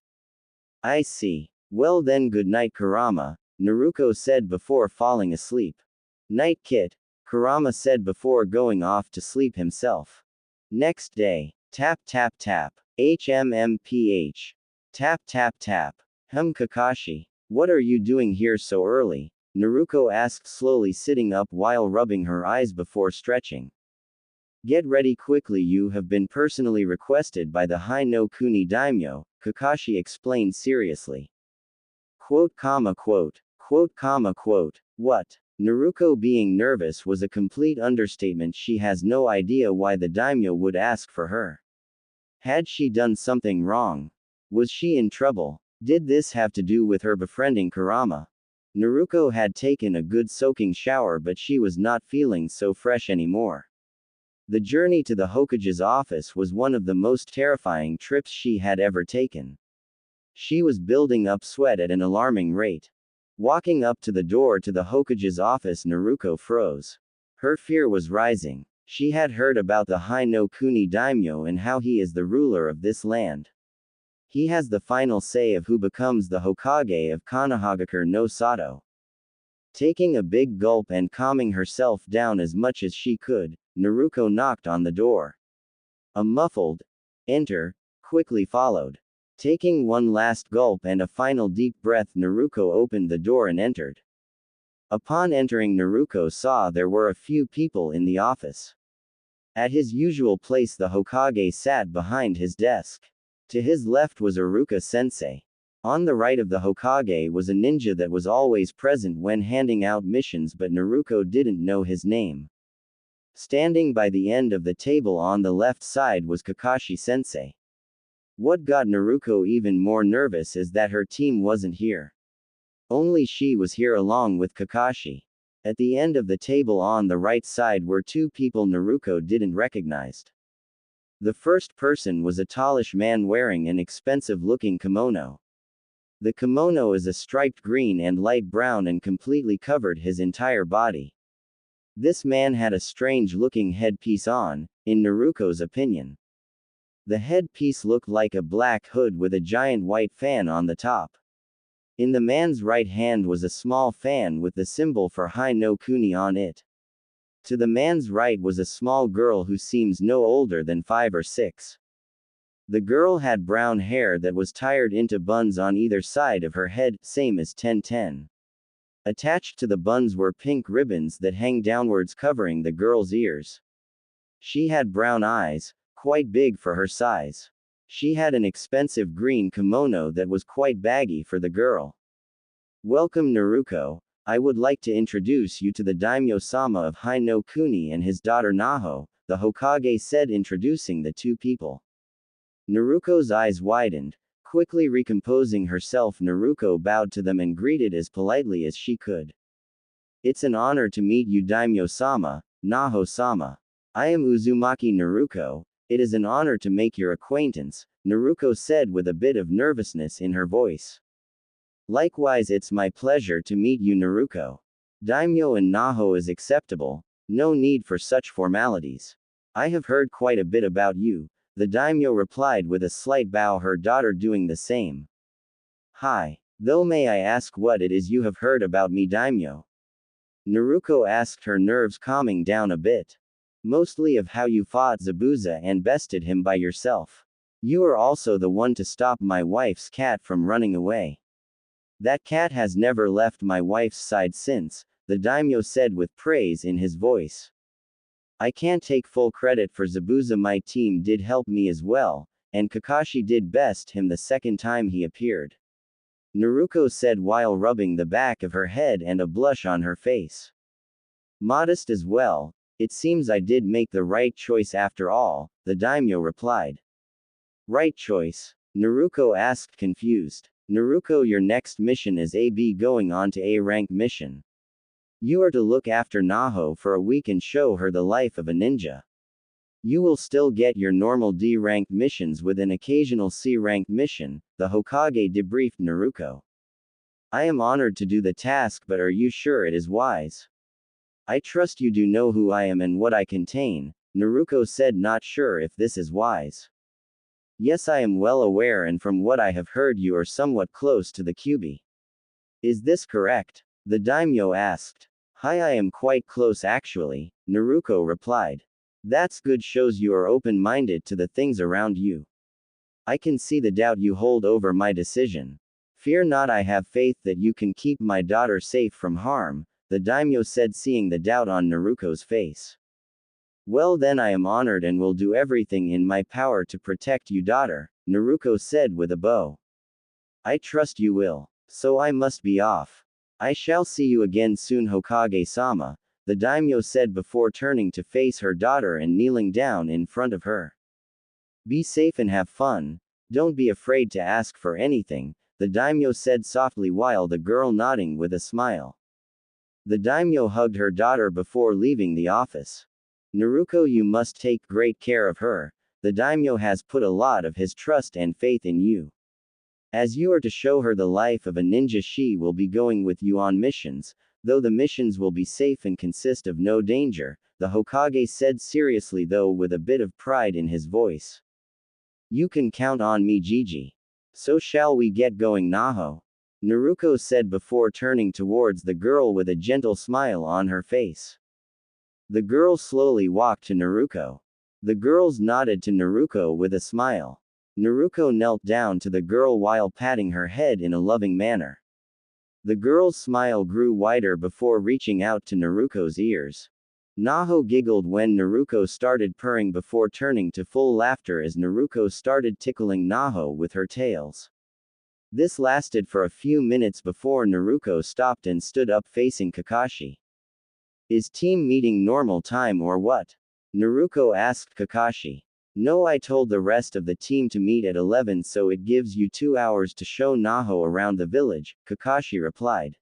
I see. Well then good night Kurama, Naruko said before falling asleep. Night kid, Kurama said before going off to sleep himself. Next day. Tap tap tap. HMMPH. Tap tap tap. Kakashi. What are you doing here so early? Naruko asked slowly sitting up while rubbing her eyes before stretching. Get ready quickly, you have been personally requested by the Hanyou Kuni daimyo, Kakashi explained seriously. Quote comma quote. Quote comma quote. What? Naruko being nervous was a complete understatement. She has no idea why the daimyo would ask for her. Had she done something wrong? Was she in trouble? Did this have to do with her befriending Kurama? Naruko had taken a good soaking shower but she was not feeling so fresh anymore. The journey to the Hokage's office was one of the most terrifying trips she had ever taken. She was building up sweat at an alarming rate. Walking up to the door to the Hokage's office, Naruko froze. Her fear was rising. She had heard about the Hanyou Kuni daimyo and how he is the ruler of this land. He has the final say of who becomes the Hokage of Konohagakure no Sato. Taking a big gulp and calming herself down as much as she could, Naruko knocked on the door. A muffled enter quickly followed. Taking one last gulp and a final deep breath, Naruko opened the door and entered. Upon entering, Naruko saw there were a few people in the office. At his usual place, the Hokage sat behind his desk. To his left was Iruka-sensei. On the right of the Hokage was a ninja that was always present when handing out missions, but Naruko didn't know his name. Standing by the end of the table on the left side was Kakashi-sensei. What got Naruko even more nervous is that her team wasn't here. Only she was here along with Kakashi. At the end of the table on the right side were two people Naruko didn't recognize. The first person was a tallish man wearing an expensive-looking kimono. The kimono is a striped green and light brown and completely covered his entire body. This man had a strange-looking headpiece on, in Naruko's opinion. The headpiece looked like a black hood with a giant white fan on the top. In the man's right hand was a small fan with the symbol for Hanyou Kuni on it. To the man's right was a small girl who seems no older than 5 or 6. The girl had brown hair that was tied into buns on either side of her head, same as 1010. Attached to the buns were pink ribbons that hang downwards covering the girl's ears. She had brown eyes, quite big for her size. She had an expensive green kimono that was quite baggy for the girl. Welcome Naruko, I would like to introduce you to the daimyo-sama of Hanyou Kuni and his daughter Naho, the Hokage said, introducing the two people. Naruko's eyes widened. Quickly recomposing herself, Naruko bowed to them and greeted as politely as she could. It's an honor to meet you daimyo-sama, Naho-sama. I am Uzumaki Naruko. It is an honor to make your acquaintance, Naruko said with a bit of nervousness in her voice. Likewise, it's my pleasure to meet you Naruko. Daimyo and Naho is acceptable, no need for such formalities. I have heard quite a bit about you, the daimyo replied with a slight bow, her daughter doing the same. Hi. Though may I ask what it is you have heard about me daimyo? Naruko asked, her nerves calming down a bit. Mostly of how you fought Zabuza and bested him by yourself. You are also the one to stop my wife's cat from running away. That cat has never left my wife's side since, the daimyo said with praise in his voice. I can't take full credit for Zabuza, my team did help me as well, and Kakashi did best him the second time he appeared. Naruko said while rubbing the back of her head and a blush on her face. Modest as well, it seems I did make the right choice after all, the daimyo replied. Right choice? Naruko asked confused. Naruko, your next mission is AB going on to A rank mission. You are to look after Naho for a week and show her the life of a ninja. You will still get your normal D rank missions with an occasional C rank mission, the Hokage debriefed Naruko. I am honored to do the task, but are you sure it is wise? I trust you do know who I am and what I contain, Naruko said, not sure if this is wise. Yes, I am well aware, and from what I have heard you are somewhat close to the Kyuubi. Is this correct? The daimyo asked. Hi, I am quite close actually, Naruko replied. That's good, shows you are open-minded to the things around you. I can see the doubt you hold over my decision. Fear not, I have faith that you can keep my daughter safe from harm, the daimyo said, seeing the doubt on Naruko's face. Well then, I am honored and will do everything in my power to protect you, daughter, Naruko said with a bow. I trust you will. So I must be off. I shall see you again soon, Hokage-sama, the daimyo said before turning to face her daughter and kneeling down in front of her. Be safe and have fun. Don't be afraid to ask for anything, the daimyo said softly while the girl nodding with a smile. The daimyo hugged her daughter before leaving the office. Naruko, you must take great care of her. The daimyo has put a lot of his trust and faith in you. As you are to show her the life of a ninja, she will be going with you on missions, though the missions will be safe and consist of no danger, the Hokage said seriously, though with a bit of pride in his voice. You can count on me, Gigi. So shall we get going, Naho? Naruko said before turning towards the girl with a gentle smile on her face. The girl slowly walked to Naruko. The girls nodded to Naruko with a smile. Naruko knelt down to the girl while patting her head in a loving manner. The girl's smile grew wider before reaching out to Naruko's ears. Naho giggled when Naruko started purring before turning to full laughter as Naruko started tickling Naho with her tails. This lasted for a few minutes before Naruko stopped and stood up facing Kakashi. Is team meeting normal time or what? Naruko asked Kakashi. No, I told the rest of the team to meet at 11, so it gives you 2 hours to show Naho around the village, Kakashi replied.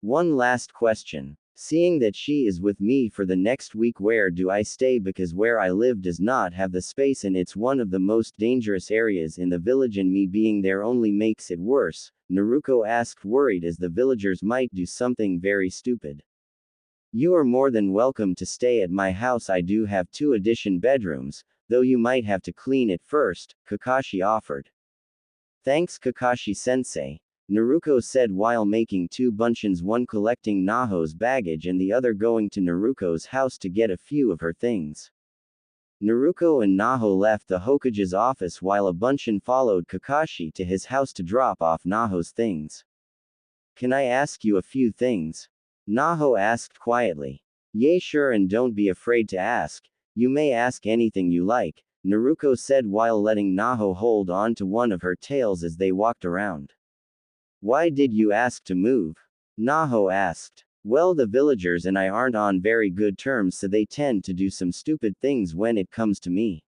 One last question. Seeing that she is with me for the next week, where do I stay, because where I live does not have the space and it's one of the most dangerous areas in the village, and me being there only makes it worse, Naruko asked, worried as the villagers might do something very stupid. You are more than welcome to stay at my house. I do have 2 addition bedrooms, though you might have to clean it first, Kakashi offered. Thanks, Kakashi-sensei, Naruko said while making 2 bunchons, one collecting Naho's baggage and the other going to Naruko's house to get a few of her things. Naruko and Naho left the Hokage's office while a bunchon followed Kakashi to his house to drop off Naho's things. Can I ask you a few things? Naho asked quietly. Yay, sure, and don't be afraid to ask. You may ask anything you like, Naruko said while letting Naho hold on to one of her tails as they walked around. Why did you ask to move? Naho asked. Well, the villagers and I aren't on very good terms, so they tend to do some stupid things when it comes to me.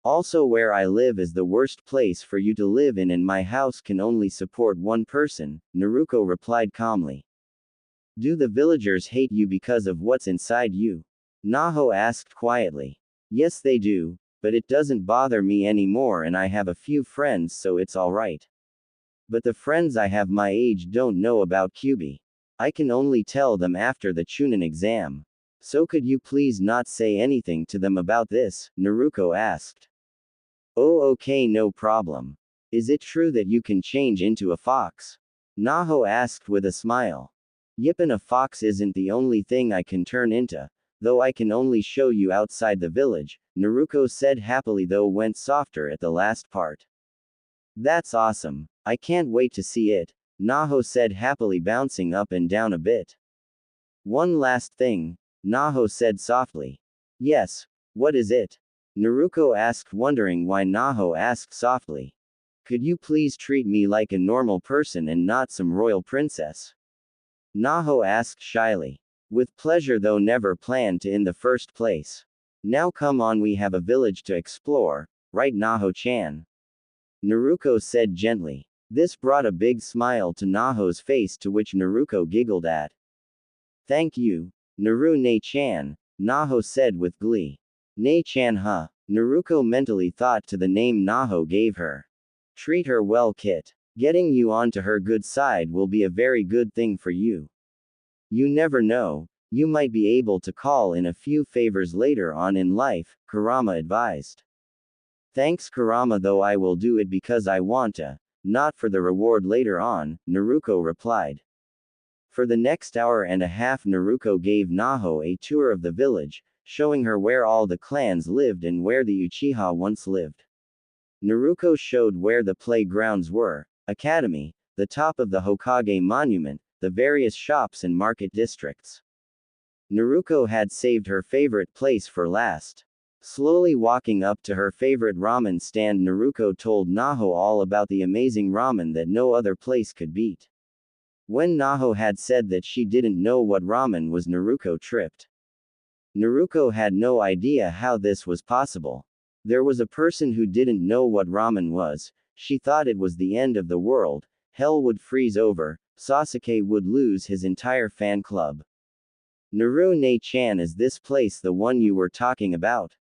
Also, where I live is the worst place for you to live in, and my house can only support 1 person, Naruko replied calmly. Do the villagers hate you because of what's inside you? Naho asked quietly. Yes, they do, but it doesn't bother me anymore, and I have a few friends, so it's alright. But the friends I have my age don't know about Kyuubi. I can only tell them after the Chunin exam. So could you please not say anything to them about this? Naruko asked. Oh, okay, no problem. Is it true that you can change into a fox? Naho asked with a smile. Yep, and a fox isn't the only thing I can turn into, though I can only show you outside the village, Naruko said happily, though went softer at the last part. That's awesome. I can't wait to see it, Naho said happily, bouncing up and down a bit. One last thing, Naho said softly. Yes, what is it? Naruko asked, wondering why Naho asked softly. Could you please treat me like a normal person and not some royal princess? Naho asked shyly. With pleasure, though never planned to in the first place. Now come on, we have a village to explore, right, Naho-chan? Naruko said gently. This brought a big smile to Naho's face, to which Naruko giggled at. Thank you, Naru-ne-chan, Naho said with glee. Ne-chan, huh? Naruko mentally thought to the name Naho gave her. Treat her well, Kit. Getting you onto her good side will be a very good thing for you. You never know, you might be able to call in a few favors later on in life, Kurama advised. Thanks Kurama, though I will do it because I want to, not for the reward later on, Naruko replied. For the next hour and a half Naruko gave Naho a tour of the village, showing her where all the clans lived and where the Uchiha once lived. Naruko showed where the playgrounds were, academy, the top of the Hokage monument, the various shops and market districts. Naruko had saved her favorite place for last. Slowly walking up to her favorite ramen stand, Naruko told Naho all about the amazing ramen that no other place could beat. When Naho had said that she didn't know what ramen was, Naruko tripped. Naruko had no idea how this was possible. There was a person who didn't know what ramen was. She thought it was the end of the world, hell would freeze over, Sasuke would lose his entire fan club. Naru-ne-chan, is this place the one you were talking about?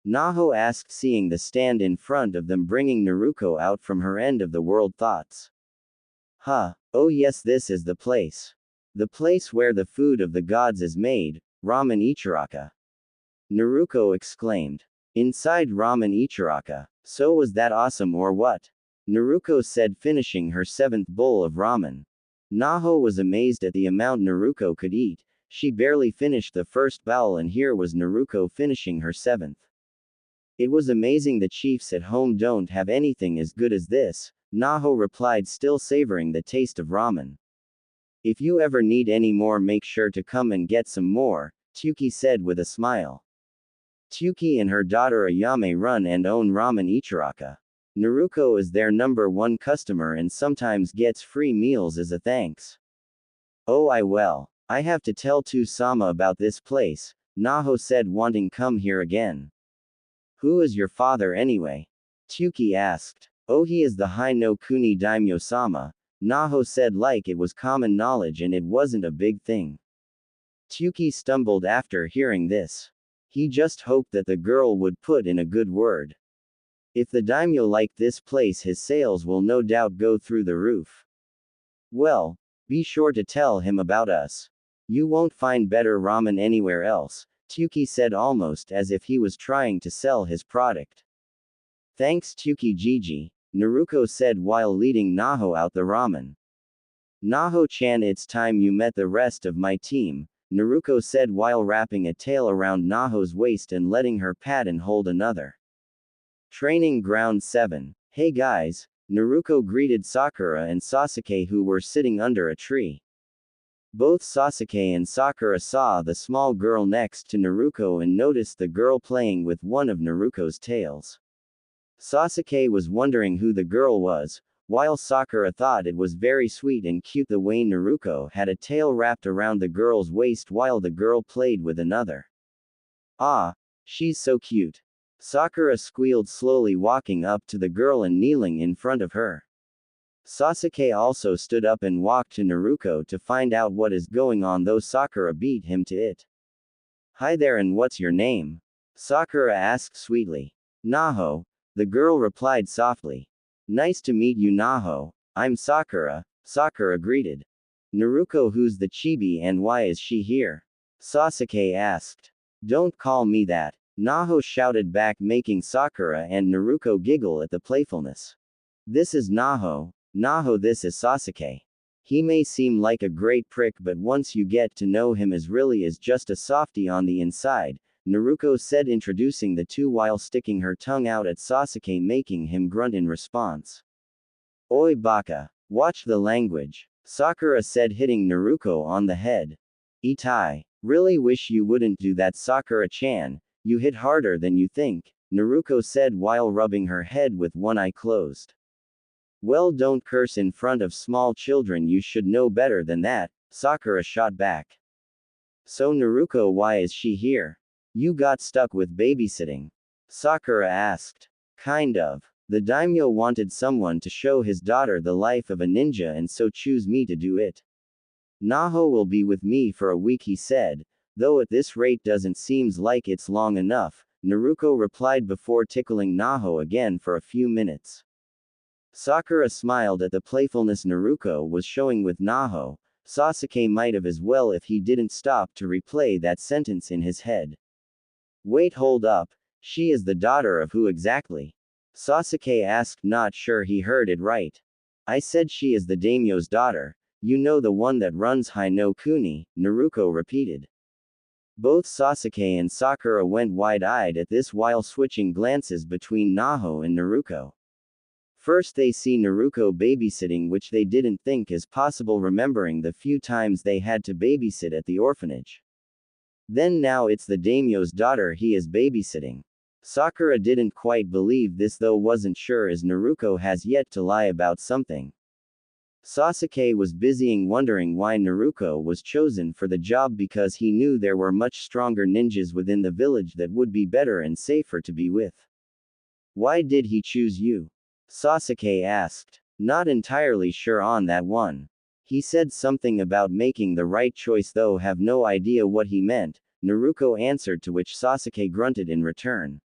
Naho asked, seeing the stand in front of them, bringing Naruko out from her end of the world thoughts. Huh, oh yes, this is the place. The place where the food of the gods is made, Ramen Ichiraka. Naruko exclaimed. Inside Ramen Ichiraka. So was that awesome or what? Naruko said, finishing her 7th bowl of ramen. Naho was amazed at the amount Naruko could eat. She barely finished the first bowl and here was Naruko finishing her 7th. It was amazing, the chiefs at home don't have anything as good as this, Naho replied, still savoring the taste of ramen. If you ever need any more, make sure to come and get some more, Tsuki said with a smile. Tsuki and her daughter Ayame run and own Ramen Ichiraka. Naruko is their #1 customer and sometimes gets free meals as a thanks. Oh, I have to tell To-sama about this place, Naho said, wanting come here again. Who is your father anyway? Tsuki asked. Oh, he is the Hanyou Kuni Daimyo-sama, Naho said, like it was common knowledge and it wasn't a big thing. Tsuki stumbled after hearing this. He just hoped that the girl would put in a good word. If the daimyo liked this place, his sales will no doubt go through the roof. Well, be sure to tell him about us. You won't find better ramen anywhere else, Tsuki said, almost as if he was trying to sell his product. Thanks Tsuki Gigi, Naruko said while leading Naho out the ramen. Naho-chan, it's time you met the rest of my team, Naruko said while wrapping a tail around Naho's waist and letting her pat and hold another. Training Ground 7. Hey guys, Naruko greeted Sakura and Sasuke, who were sitting under a tree. Both Sasuke and Sakura saw the small girl next to Naruko and noticed the girl playing with one of Naruko's tails. Sasuke was wondering who the girl was, while Sakura thought it was very sweet and cute the way Naruko had a tail wrapped around the girl's waist while the girl played with another. Ah, she's so cute. Sakura squealed, slowly walking up to the girl and kneeling in front of her. Sasuke also stood up and walked to Naruko to find out what is going on, though Sakura beat him to it. Hi there, and what's your name? Sakura asked sweetly. Naho, the girl replied softly. Nice to meet you, Naho. I'm Sakura, Sakura greeted. Naruko, who's the chibi and why is she here? Sasuke asked. Don't call me that, Naho shouted back, making Sakura and Naruko giggle at the playfulness. This is Naho, this is Sasuke. He may seem like a great prick, but once you get to know him, as really is just a softie on the inside, Naruko said, introducing the two while sticking her tongue out at Sasuke, making him grunt in response. Oi baka, watch the language, Sakura said, hitting Naruko on the head. Itai. Really wish you wouldn't do that, Sakura-chan, you hit harder than you think, Naruko said while rubbing her head with one eye closed. Well, don't curse in front of small children, you should know better than that, Sakura shot back. So Naruko, why is she here? You got stuck with babysitting? Sakura asked. Kind of. The daimyo wanted someone to show his daughter the life of a ninja and so choose me to do it. Naho will be with me for a week, he said, though at this rate doesn't seems like it's long enough, Naruko replied before tickling Naho again for a few minutes. Sakura smiled at the playfulness Naruko was showing with Naho. Sasuke might have as well if he didn't stop to replay that sentence in his head. Wait, hold up. She is the daughter of who exactly? Sasuke asked, not sure he heard it right. I said she is the daimyo's daughter. You know, the one that runs Hanyou Kuni, Naruko repeated. Both Sasuke and Sakura went wide-eyed at this while switching glances between Naho and Naruko. First they see Naruko babysitting, which they didn't think is possible, remembering the few times they had to babysit at the orphanage. Then now it's the daimyo's daughter he is babysitting. Sakura didn't quite believe this, though wasn't sure, as Naruko has yet to lie about something. Sasuke was busying wondering why Naruko was chosen for the job, because he knew there were much stronger ninjas within the village that would be better and safer to be with. Why did he choose you? Sasuke asked. Not entirely sure on that one. He said something about making the right choice, though have no idea what he meant, Naruko answered, to which Sasuke grunted in return.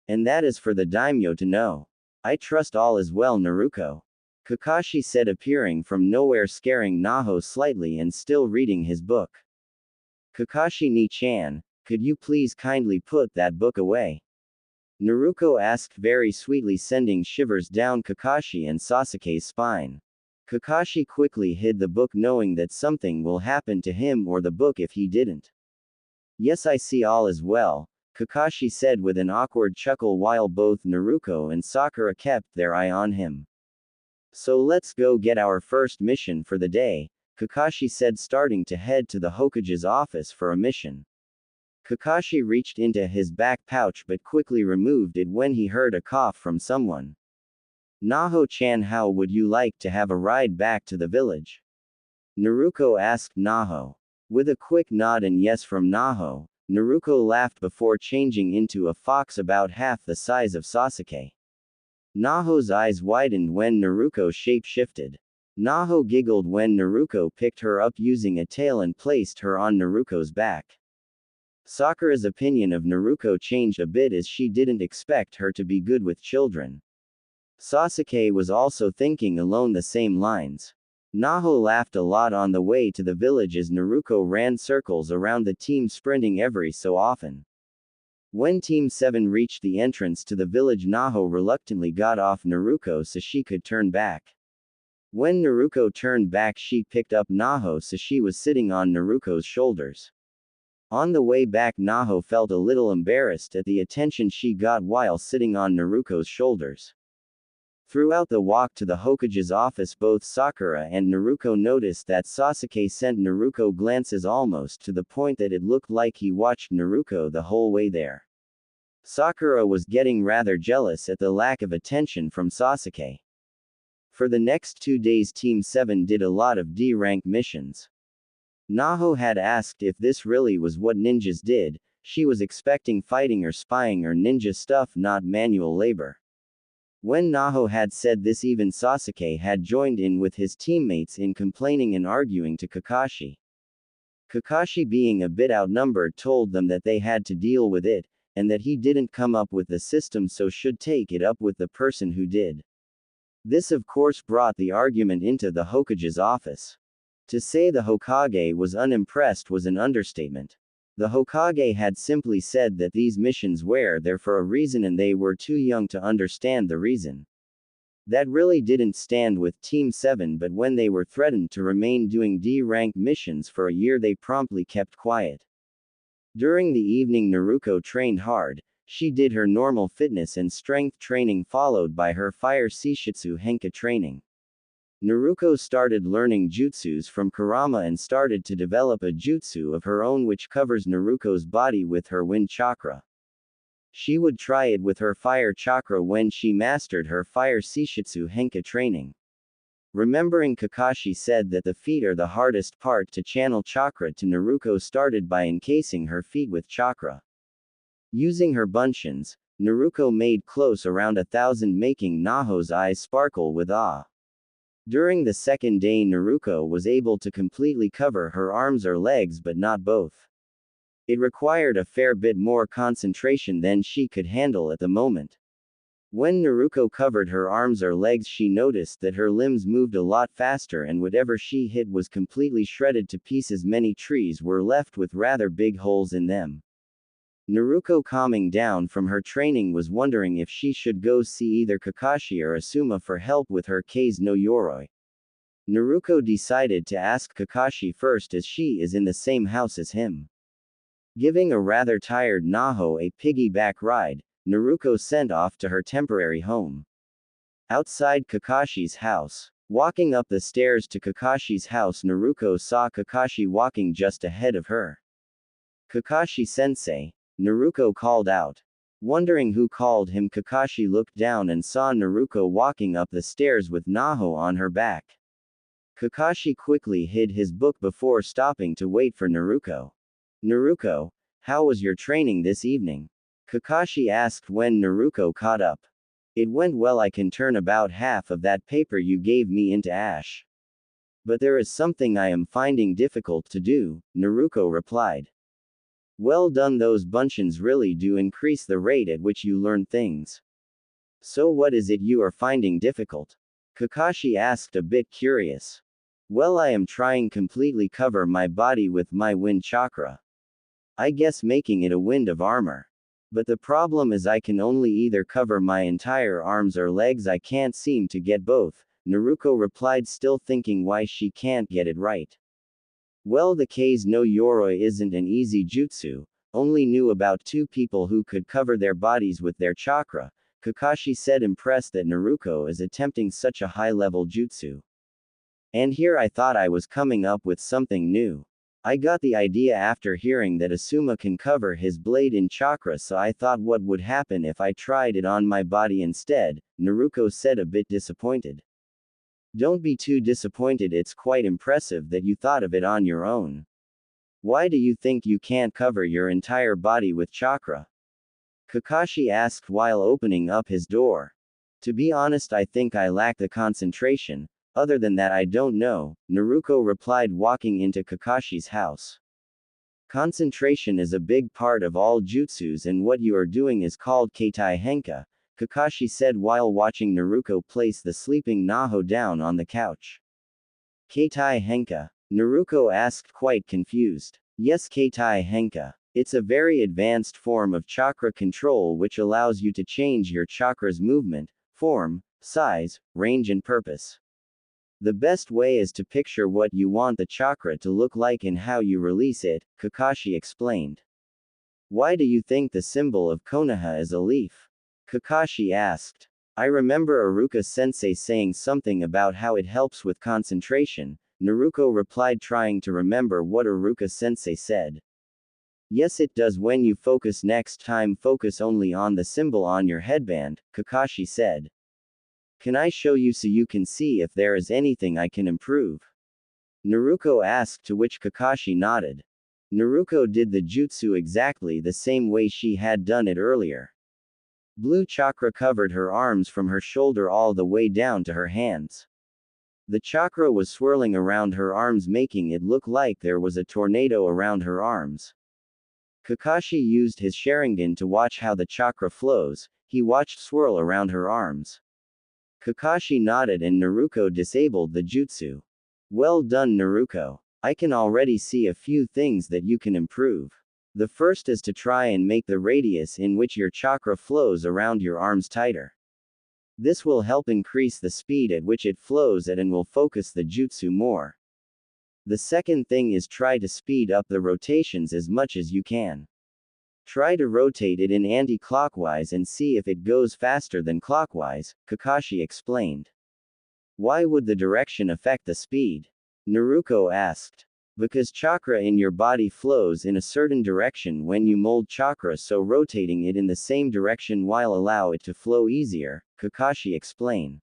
And that is for the daimyo to know. I trust all is well, Naruko. Kakashi said, appearing from nowhere, scaring Naho slightly and still reading his book. Kakashi ni-chan, could you please kindly put that book away? Naruko asked very sweetly, sending shivers down Kakashi and Sasuke's spine. Kakashi quickly hid the book, knowing that something will happen to him or the book if he didn't. Yes, I see all is well, Kakashi said with an awkward chuckle while both Naruko and Sakura kept their eye on him. So let's go get our first mission for the day, Kakashi said, starting to head to the Hokage's office for a mission. Kakashi reached into his back pouch but quickly removed it when he heard a cough from someone. Naho-chan, how would you like to have a ride back to the village? Naruko asked Naho. With a quick nod and yes from Naho, Naruko laughed before changing into a fox about half the size of Sasuke. Naho's eyes widened when Naruko shape-shifted. Naho giggled when Naruko picked her up using a tail and placed her on Naruko's back. Sakura's opinion of Naruko changed a bit, as she didn't expect her to be good with children. Sasuke was also thinking along the same lines. Naho laughed a lot on the way to the village as Naruko ran circles around the team, sprinting every so often. When Team 7 reached the entrance to the village, Naho reluctantly got off Naruko so she could turn back. When Naruko turned back, she picked up Naho so she was sitting on Naruko's shoulders. On the way back, Naho felt a little embarrassed at the attention she got while sitting on Naruko's shoulders. Throughout the walk to the Hokage's office, both Sakura and Naruko noticed that Sasuke sent Naruko glances almost to the point that it looked like he watched Naruko the whole way there. Sakura was getting rather jealous at the lack of attention from Sasuke. For the next 2 days, Team 7 did a lot of D-rank missions. Naho had asked if this really was what ninjas did. She was expecting fighting or spying or ninja stuff, not manual labor. When Naho had said this, even Sasuke had joined in with his teammates in complaining and arguing to Kakashi. Kakashi, being a bit outnumbered, told them that they had to deal with it, and that he didn't come up with the system, so should take it up with the person who did. This of course brought the argument into the Hokage's office. To say the Hokage was unimpressed was an understatement. The Hokage had simply said that these missions were there for a reason and they were too young to understand the reason. That really didn't stand with Team 7, but when they were threatened to remain doing D-rank missions for a year, they promptly kept quiet. During the evening, Naruko trained hard. She did her normal fitness and strength training, followed by her fire Seishutsu Henka training. Naruko started learning jutsus from Kurama and started to develop a jutsu of her own which covers Naruko's body with her wind chakra. She would try it with her fire chakra when she mastered her fire Seishutsu Henka training. Remembering Kakashi said that the feet are the hardest part to channel chakra to, Naruko started by encasing her feet with chakra. Using her bunshins, Naruko made close around 1,000, making Naho's eyes sparkle with awe. During the second day, Naruko was able to completely cover her arms or legs, but not both. It required a fair bit more concentration than she could handle at the moment. When Naruko covered her arms or legs, she noticed that her limbs moved a lot faster, and whatever she hit was completely shredded to pieces. Many trees were left with rather big holes in them. Naruko, calming down from her training, was wondering if she should go see either Kakashi or Asuma for help with her case no Yoroi. Naruko decided to ask Kakashi first, as she is in the same house as him. Giving a rather tired Naho a piggyback ride, Naruko sent off to her temporary home. Outside Kakashi's house. Walking up the stairs to Kakashi's house, Naruko saw Kakashi walking just ahead of her. "Kakashi-sensei," Naruko called out. Wondering who called him, Kakashi looked down and saw Naruko walking up the stairs with Naho on her back. Kakashi quickly hid his book before stopping to wait for Naruko. "Naruko, how was your training this evening?" Kakashi asked when Naruko caught up. "It went well. I can turn about half of that paper you gave me into ash. But there is something I am finding difficult to do," Naruko replied. "Well done, those bunchins really do increase the rate at which you learn things. So what is it you are finding difficult?" Kakashi asked, a bit curious. "Well, I am trying completely cover my body with my wind chakra. I guess making it a wind of armor. But the problem is I can only either cover my entire arms or legs. I can't seem to get both," Naruko replied, still thinking why she can't get it right. "Well, the case no Yoroi isn't an easy jutsu. Only knew about 2 people who could cover their bodies with their chakra," Kakashi said, impressed that Naruko is attempting such a high-level jutsu. "And here I thought I was coming up with something new. I got the idea after hearing that Asuma can cover his blade in chakra, so I thought what would happen if I tried it on my body instead," Naruko said, a bit disappointed. "Don't be too disappointed. It's quite impressive that you thought of it on your own. Why do you think you can't cover your entire body with chakra?" Kakashi asked while opening up his door. "To be honest, I think I lack the concentration. Other than that, I don't know," Naruko replied, walking into Kakashi's house. "Concentration is a big part of all jutsus, and what you are doing is called Keitai Henka," Kakashi said while watching Naruko place the sleeping Naho down on the couch. "Keitai Henka?" Naruko asked, quite confused. "Yes, Keitai Henka. It's a very advanced form of chakra control which allows you to change your chakra's movement, form, size, range and purpose. The best way is to picture what you want the chakra to look like and how you release it," Kakashi explained. "Why do you think the symbol of Konoha is a leaf?" Kakashi asked. "I remember Iruka-sensei saying something about how it helps with concentration," Naruko replied, trying to remember what Iruka-sensei said. "Yes, it does. When you focus next time, focus only on the symbol on your headband," Kakashi said. "Can I show you so you can see if there is anything I can improve?" Naruko asked, to which Kakashi nodded. Naruko did the jutsu exactly the same way she had done it earlier. Blue chakra covered her arms from her shoulder all the way down to her hands. The chakra was swirling around her arms, making it look like there was a tornado around her arms. Kakashi used his Sharingan to watch how the chakra flows. He watched swirl around her arms. Kakashi nodded and Naruko disabled the jutsu. "Well done, Naruko. I can already see a few things that you can improve. The first is to try and make the radius in which your chakra flows around your arms tighter. This will help increase the speed at which it flows at and will focus the jutsu more. The second thing is try to speed up the rotations as much as you can. Try to rotate it in anti-clockwise and see if it goes faster than clockwise," Kakashi explained. "Why would the direction affect the speed?" Naruko asked. "Because chakra in your body flows in a certain direction when you mold chakra, so rotating it in the same direction while allow it to flow easier," Kakashi explained.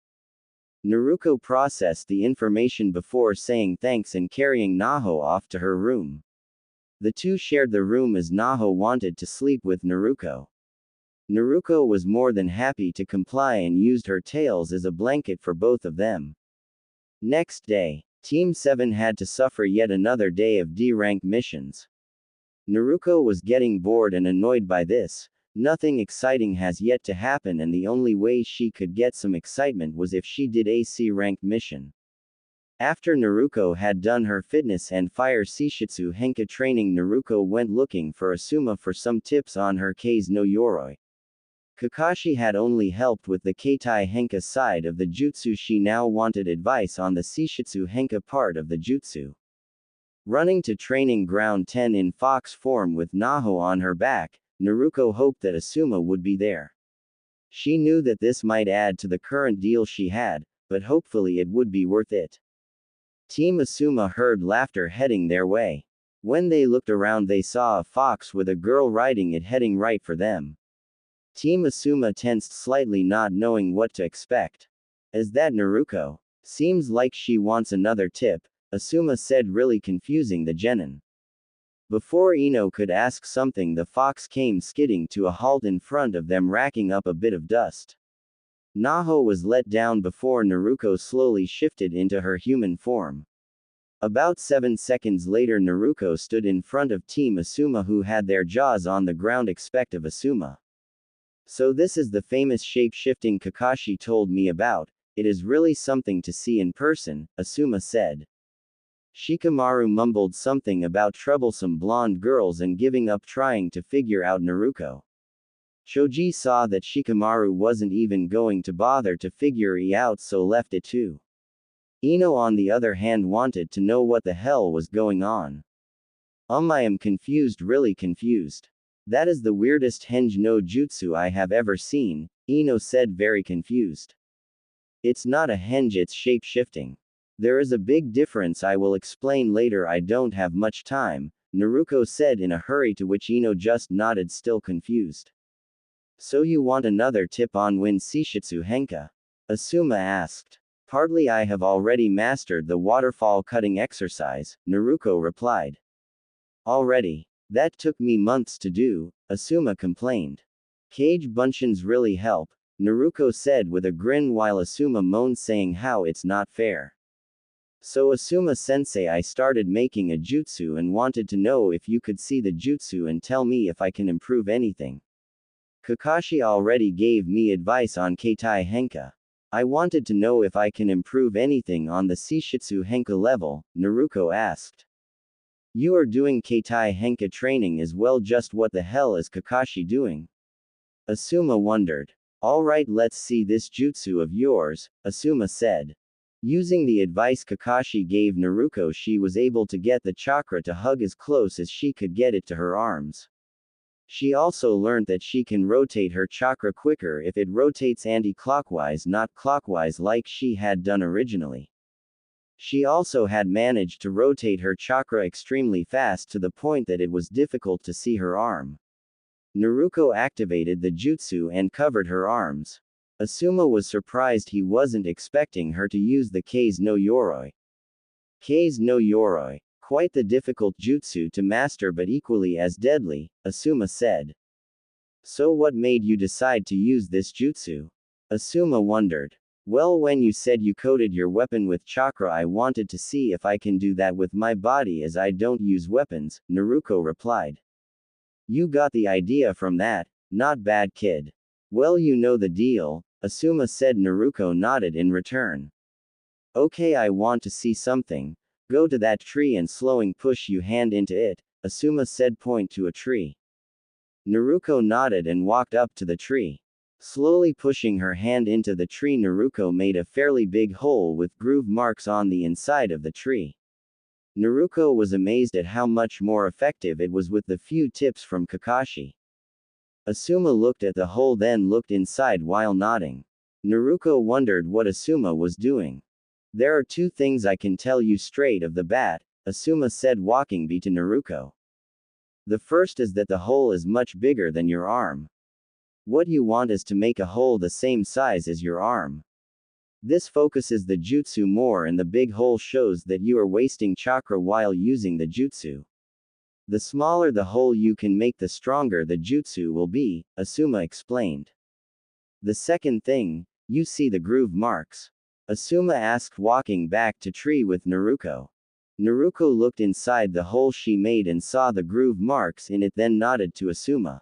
Naruko processed the information before saying thanks and carrying Naho off to her room. The two shared the room as Naho wanted to sleep with Naruko. Naruko was more than happy to comply and used her tails as a blanket for both of them. Next day, Team 7 had to suffer yet another day of D-rank missions. Naruko was getting bored and annoyed by this, Nothing exciting has yet to happen, and the only way she could get some excitement was if she did a C-ranked mission. After Naruko had done her fitness and fire Seishitsu Henka training, Naruko went looking for Asuma for some tips on her Kei's no Yoroi. Kakashi had only helped with the Keitai Henka side of the jutsu. She now wanted advice on the Seishitsu Henka part of the jutsu. Running to training ground 10 in fox form with Naho on her back, Naruko hoped that Asuma would be there. She knew that this might add to the current deal she had, but hopefully it would be worth it. Team Asuma heard laughter heading their way. When they looked around, they saw a fox with a girl riding it heading right for them. Team Asuma tensed slightly, not knowing what to expect. Is that Naruko? Seems like she wants another tip, Asuma said, really confusing the genin. Before Ino could ask something, the fox came skidding to a halt in front of them, racking up a bit of dust. Naho was let down before Naruko slowly shifted into her human form. About 7 seconds later, Naruko stood in front of Team Asuma, who had their jaws on the ground. Expect of Asuma. So this is the famous shape-shifting Kakashi told me about. It is really something to see in person, Asuma said. Shikamaru mumbled something about troublesome blonde girls and giving up trying to figure out Naruko. Choji saw that Shikamaru wasn't even going to bother to figure it out, so left it to. Ino, on the other hand, wanted to know what the hell was going on. I am confused, really confused. That is the weirdest henge no jutsu I have ever seen, Ino said, very confused. It's not a henge, it's shape-shifting. There is a big difference, I will explain later, I don't have much time, Naruko said in a hurry, to which Ino just nodded, still confused. So you want another tip on Win Seishitsu Henka? Asuma asked. Partly, I have already mastered the waterfall cutting exercise, Naruko replied. Already? That took me months to do, Asuma complained. Cage bunshin really help, Naruko said with a grin, while Asuma moaned, saying how it's not fair. So Asuma-sensei, I started making a jutsu and wanted to know if you could see the jutsu and tell me if I can improve anything. Kakashi already gave me advice on Keitai Henka. I wanted to know if I can improve anything on the Seishitsu Henka level, Naruko asked. You are doing Keitai Henka training as well, just what the hell is Kakashi doing? Asuma wondered. Alright, let's see this jutsu of yours, Asuma said. Using the advice Kakashi gave Naruko, she was able to get the chakra to hug as close as she could get it to her arms. She also learned that she can rotate her chakra quicker if it rotates anti-clockwise, not clockwise like she had done originally. She also had managed to rotate her chakra extremely fast, to the point that it was difficult to see her arm. Naruko activated the jutsu and covered her arms. Asuma was surprised, he wasn't expecting her to use the Kei's no Yoroi. Kei's no Yoroi. Quite the difficult jutsu to master, but equally as deadly, Asuma said. So what made you decide to use this jutsu? Asuma wondered. Well, when you said you coated your weapon with chakra, I wanted to see if I can do that with my body, as I don't use weapons, Naruko replied. You got the idea from that, not bad, kid. Well, you know the deal, Asuma said. Naruko nodded in return. Okay, I want to see something. Go to that tree and slowing push your hand into it, Asuma said, point to a tree. Naruko nodded and walked up to the tree. Slowly pushing her hand into the tree, Naruko made a fairly big hole with groove marks on the inside of the tree. Naruko was amazed at how much more effective it was with the few tips from Kakashi. Asuma looked at the hole, then looked inside while nodding. Naruko wondered what Asuma was doing. There are two things I can tell you straight of the bat, Asuma said, walking to Naruko. The first is that the hole is much bigger than your arm. What you want is to make a hole the same size as your arm. This focuses the jutsu more, and the big hole shows that you are wasting chakra while using the jutsu. The smaller the hole you can make, the stronger the jutsu will be, Asuma explained. The second thing, you see the groove marks? Asuma asked, walking back to tree with Naruko. Naruko looked inside the hole she made and saw the groove marks in it, then nodded to Asuma.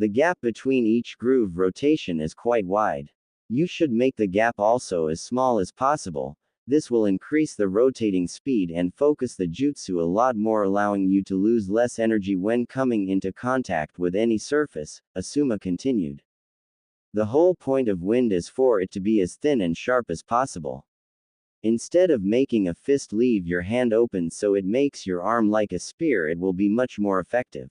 The gap between each groove rotation is quite wide. You should make the gap also as small as possible. This will increase the rotating speed and focus the jutsu a lot more, allowing you to lose less energy when coming into contact with any surface, Asuma continued. The whole point of wind is for it to be as thin and sharp as possible. Instead of making a fist leave your hand open so it makes your arm like a spear, it will be much more effective.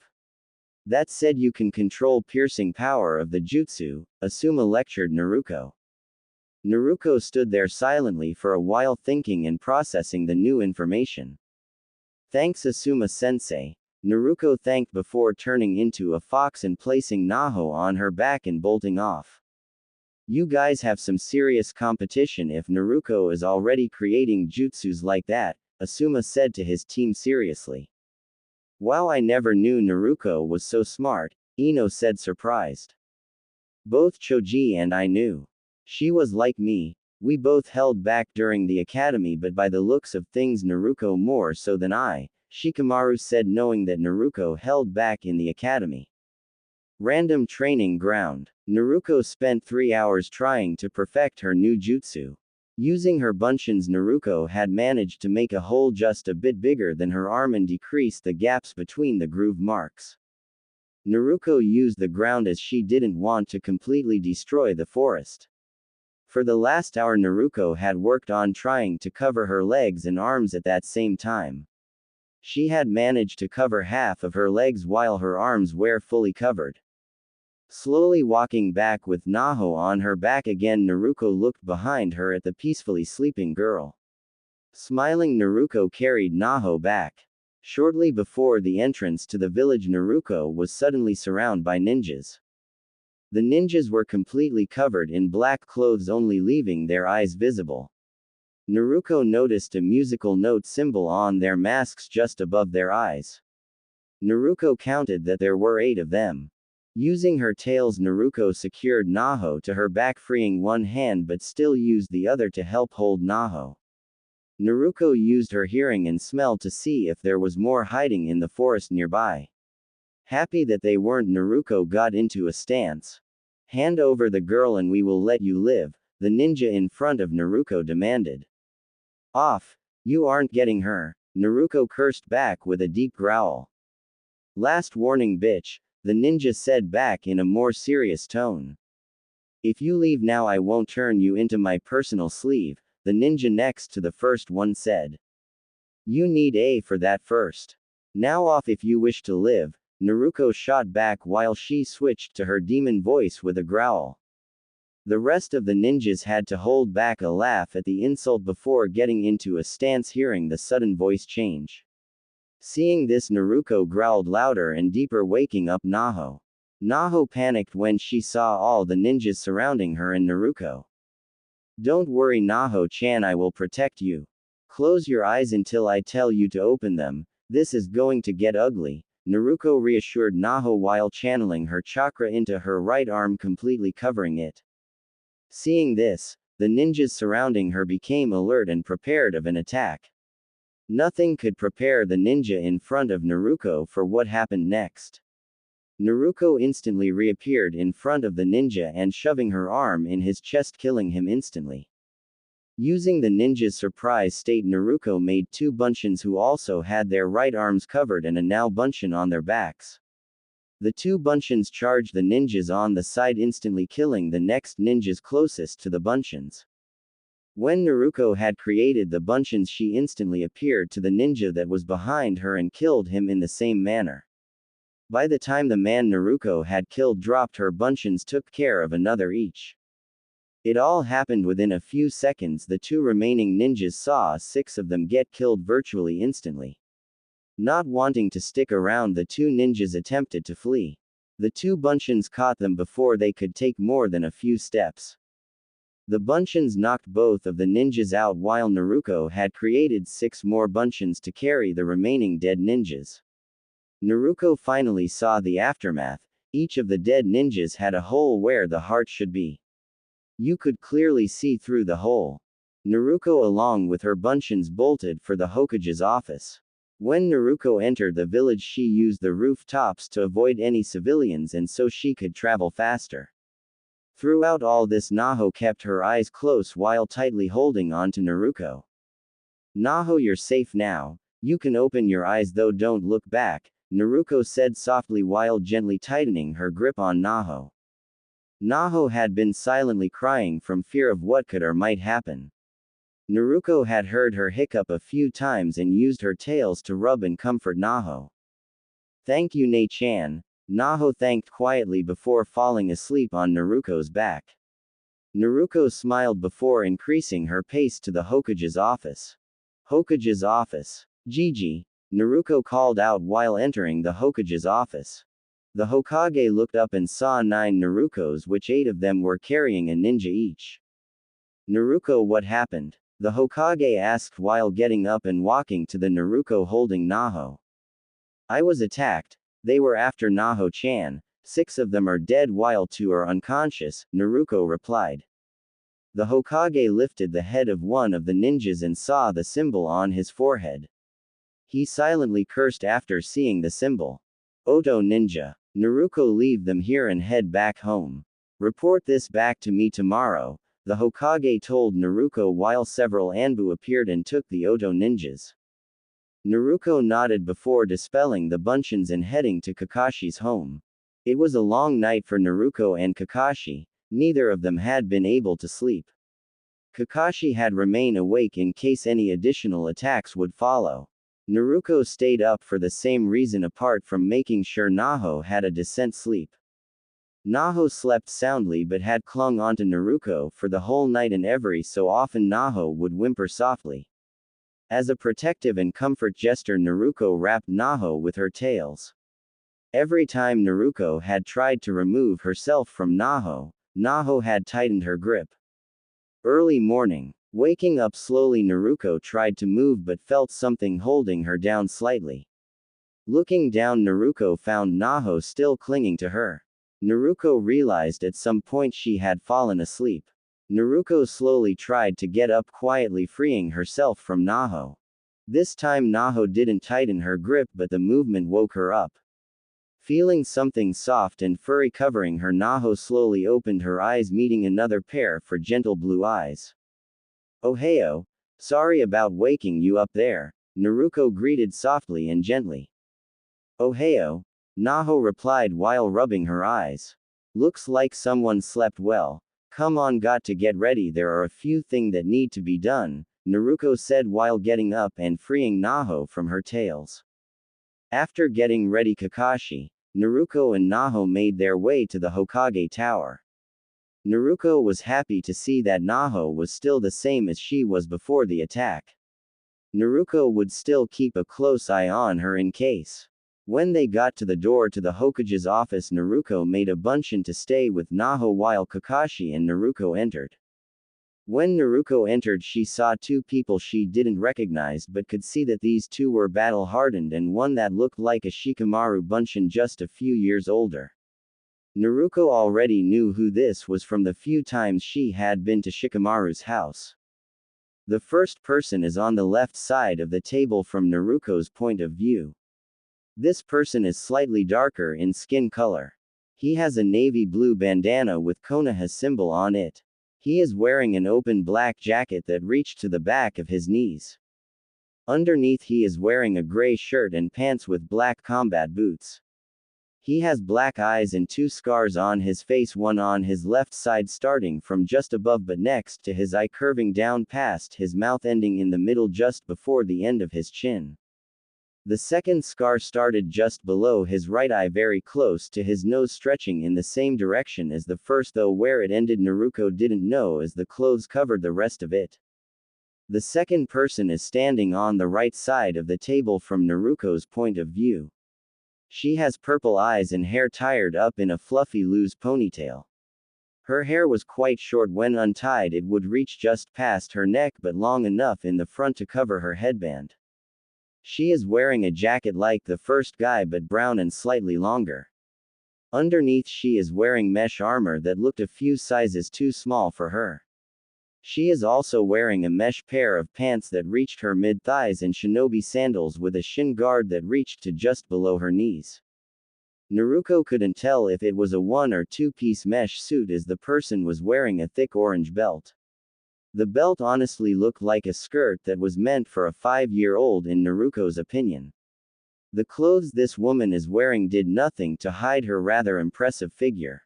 That said, you can control piercing power of the jutsu, Asuma lectured Naruko. Naruko stood there silently for a while, thinking and processing the new information. Thanks, Asuma-sensei, Naruko thanked before turning into a fox and placing Naho on her back and bolting off. You guys have some serious competition if Naruko is already creating jutsus like that, Asuma said to his team seriously. Wow, I never knew Naruko was so smart, Ino said surprised. Both Choji and I knew. She was like me. We both held back during the academy, but by the looks of things Naruko more so than I, Shikamaru said, knowing that Naruko held back in the academy. Random training ground. Naruko spent 3 hours trying to perfect her new jutsu. Using her bunshins, Naruko had managed to make a hole just a bit bigger than her arm and decrease the gaps between the groove marks. Naruko used the ground as she didn't want to completely destroy the forest. For the last hour, Naruko had worked on trying to cover her legs and arms at that same time. She had managed to cover half of her legs while her arms were fully covered. Slowly walking back with Naho on her back again, Naruko looked behind her at the peacefully sleeping girl. Smiling, Naruko carried Naho back. Shortly before the entrance to the village, Naruko was suddenly surrounded by ninjas. The ninjas were completely covered in black clothes, only leaving their eyes visible. Naruko noticed a musical note symbol on their masks just above their eyes. Naruko counted that there were 8 of them. Using her tails, Naruko secured Naho to her back, freeing one hand but still used the other to help hold Naho. Naruko used her hearing and smell to see if there was more hiding in the forest nearby. Happy that they weren't, Naruko got into a stance. Hand over the girl and we will let you live, the ninja in front of Naruko demanded. Off, you aren't getting her, Naruko cursed back with a deep growl. Last warning, bitch, the ninja said back in a more serious tone. If you leave now, I won't turn you into my personal sleeve, the ninja next to the first one said. You need a for that first. Now off if you wish to live, Naruko shot back while she switched to her demon voice with a growl. The rest of the ninjas had to hold back a laugh at the insult before getting into a stance, hearing the sudden voice change. Seeing this, Naruko growled louder and deeper, waking up Naho. Naho panicked when she saw all the ninjas surrounding her and Naruko. Don't worry, Naho-chan, I will protect you. Close your eyes until I tell you to open them, this is going to get ugly, Naruko reassured Naho while channeling her chakra into her right arm, completely covering it. Seeing this, the ninjas surrounding her became alert and prepared of an attack. Nothing could prepare the ninja in front of Naruko for what happened next. Naruko instantly reappeared in front of the ninja and shoving her arm in his chest, killing him instantly. Using the ninja's surprise state, Naruko made 2 bunshins who also had their right arms covered and a now bunshin on their backs. The 2 bunshins charged the ninjas on the side, instantly killing the next ninjas closest to the bunshins. When Naruko had created the bunshins, she instantly appeared to the ninja that was behind her and killed him in the same manner. By the time the man Naruko had killed dropped, her bunshins took care of another each. It all happened within a few seconds. The 2 remaining ninjas saw 6 of them get killed virtually instantly. Not wanting to stick around, the 2 ninjas attempted to flee. The 2 bunshins caught them before they could take more than a few steps. The bunshins knocked both of the ninjas out while Naruko had created 6 more bunshins to carry the remaining dead ninjas. Naruko finally saw the aftermath. Each of the dead ninjas had a hole where the heart should be. You could clearly see through the hole. Naruko along with her bunshins bolted for the Hokage's office. When Naruko entered the village, she used the rooftops to avoid any civilians and so she could travel faster. Throughout all this, Naho kept her eyes close while tightly holding on to Naruko. "Naho, you're safe now. You can open your eyes though, don't look back," Naruko said softly while gently tightening her grip on Naho. Naho had been silently crying from fear of what could or might happen. Naruko had heard her hiccup a few times and used her tails to rub and comfort Naho. "Thank you, Ne-chan," Naho thanked quietly before falling asleep on Naruko's back. Naruko smiled before increasing her pace to the Hokage's office. "Hokage's office. Gigi," Naruko called out while entering the Hokage's office. The Hokage looked up and saw 9 Narukos, which 8 of them were carrying a ninja each. "Naruko, what happened?" the Hokage asked while getting up and walking to the Naruko holding Naho. "I was attacked. They were after Naho-chan. 6 of them are dead while 2 are unconscious," Naruko replied. The Hokage lifted the head of one of the ninjas and saw the symbol on his forehead. He silently cursed after seeing the symbol. "Oto ninja. Naruko, leave them here and head back home. Report this back to me tomorrow," the Hokage told Naruko while several Anbu appeared and took the Oto ninjas. Naruko nodded before dispelling the bunchins and heading to Kakashi's home. It was a long night for Naruko and Kakashi. Neither of them had been able to sleep. Kakashi had remained awake in case any additional attacks would follow. Naruko stayed up for the same reason, apart from making sure Naho had a decent sleep. Naho slept soundly but had clung onto Naruko for the whole night, and every so often Naho would whimper softly. As a protective and comfort gesture, Naruko wrapped Naho with her tails. Every time Naruko had tried to remove herself from Naho, Naho had tightened her grip. Early morning. Waking up slowly, Naruko tried to move but felt something holding her down slightly. Looking down, Naruko found Naho still clinging to her. Naruko realized at some point she had fallen asleep. Naruko slowly tried to get up quietly, freeing herself from Naho. This time Naho didn't tighten her grip, but the movement woke her up. Feeling something soft and furry covering her, Naho slowly opened her eyes, meeting another pair for gentle blue eyes. "Ohio. Sorry about waking you up there," Naruko greeted softly and gently. "Ohio," Naho replied while rubbing her eyes. "Looks like someone slept well. Come on, got to get ready, there are a few things that need to be done," Naruko said while getting up and freeing Naho from her tails. After getting ready, Kakashi, Naruko and Naho made their way to the Hokage Tower. Naruko was happy to see that Naho was still the same as she was before the attack. Naruko would still keep a close eye on her in case. When they got to the door to the Hokage's office, Naruko made a bunchin to stay with Naho while Kakashi and Naruko entered. When Naruko entered, she saw 2 people she didn't recognize, but could see that these 2 were battle-hardened and one that looked like a Shikamaru bunchin just a few years older. Naruko already knew who this was from the few times she had been to Shikamaru's house. The first person is on the left side of the table from Naruko's point of view. This person is slightly darker in skin color. He has a navy blue bandana with Konoha's symbol on it. He is wearing an open black jacket that reached to the back of his knees. Underneath, he is wearing a gray shirt and pants with black combat boots. He has black eyes and 2 scars on his face, one on his left side starting from just above but next to his eye, curving down past his mouth, ending in the middle just before the end of his chin. The second scar started just below his right eye, very close to his nose, stretching in the same direction as the first, though where it ended Naruko didn't know as the clothes covered the rest of it. The second person is standing on the right side of the table from Naruko's point of view. She has purple eyes and hair tied up in a fluffy loose ponytail. Her hair was quite short. When untied, it would reach just past her neck, but long enough in the front to cover her headband. She is wearing a jacket like the first guy but brown and slightly longer. Underneath, she is wearing mesh armor that looked a few sizes too small for her. She is also wearing a mesh pair of pants that reached her mid-thighs and shinobi sandals with a shin guard that reached to just below her knees. Naruko couldn't tell if it was a one or two-piece mesh suit as the person was wearing a thick orange belt. The belt honestly looked like a skirt that was meant for a 5-year-old in Naruko's opinion. The clothes this woman is wearing did nothing to hide her rather impressive figure.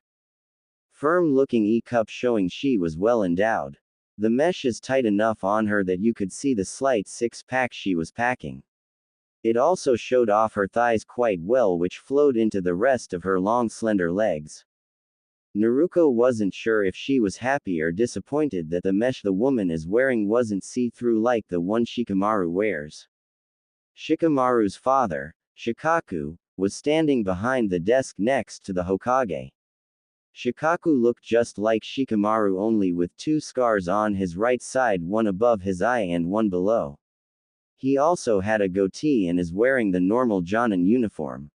Firm-looking E-cup showing she was well endowed. The mesh is tight enough on her that you could see the slight six-pack she was packing. It also showed off her thighs quite well, which flowed into the rest of her long slender legs. Naruko wasn't sure if she was happy or disappointed that the mesh the woman is wearing wasn't see-through like the one Shikamaru wears. Shikamaru's father, Shikaku, was standing behind the desk next to the Hokage. Shikaku looked just like Shikamaru, only with two scars on his right side, one above his eye and one below. He also had a goatee and is wearing the normal Jonin uniform.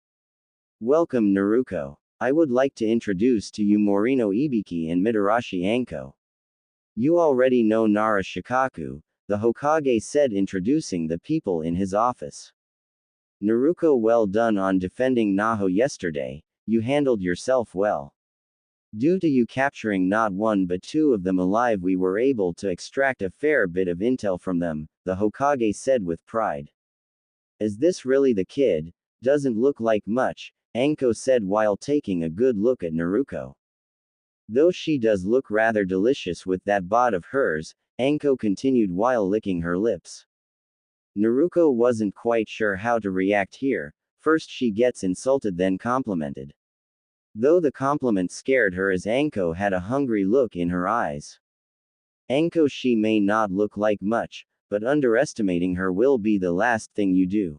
Welcome Naruko. I would like to introduce to you Morino Ibiki and Mitarashi Anko. You already know Nara Shikaku, the Hokage said, introducing the people in his office. Naruko, well done on defending Naho yesterday, you handled yourself well. Due to you capturing not one but two of them alive, we were able to extract a fair bit of intel from them, the Hokage said with pride. Is this really the kid? Doesn't look like much, Anko said while taking a good look at Naruko. Though she does look rather delicious with that bod of hers, Anko continued while licking her lips. Naruko wasn't quite sure how to react here. First she gets insulted, then complimented. Though the compliment scared her as Anko had a hungry look in her eyes. Anko, she may not look like much, but underestimating her will be the last thing you do.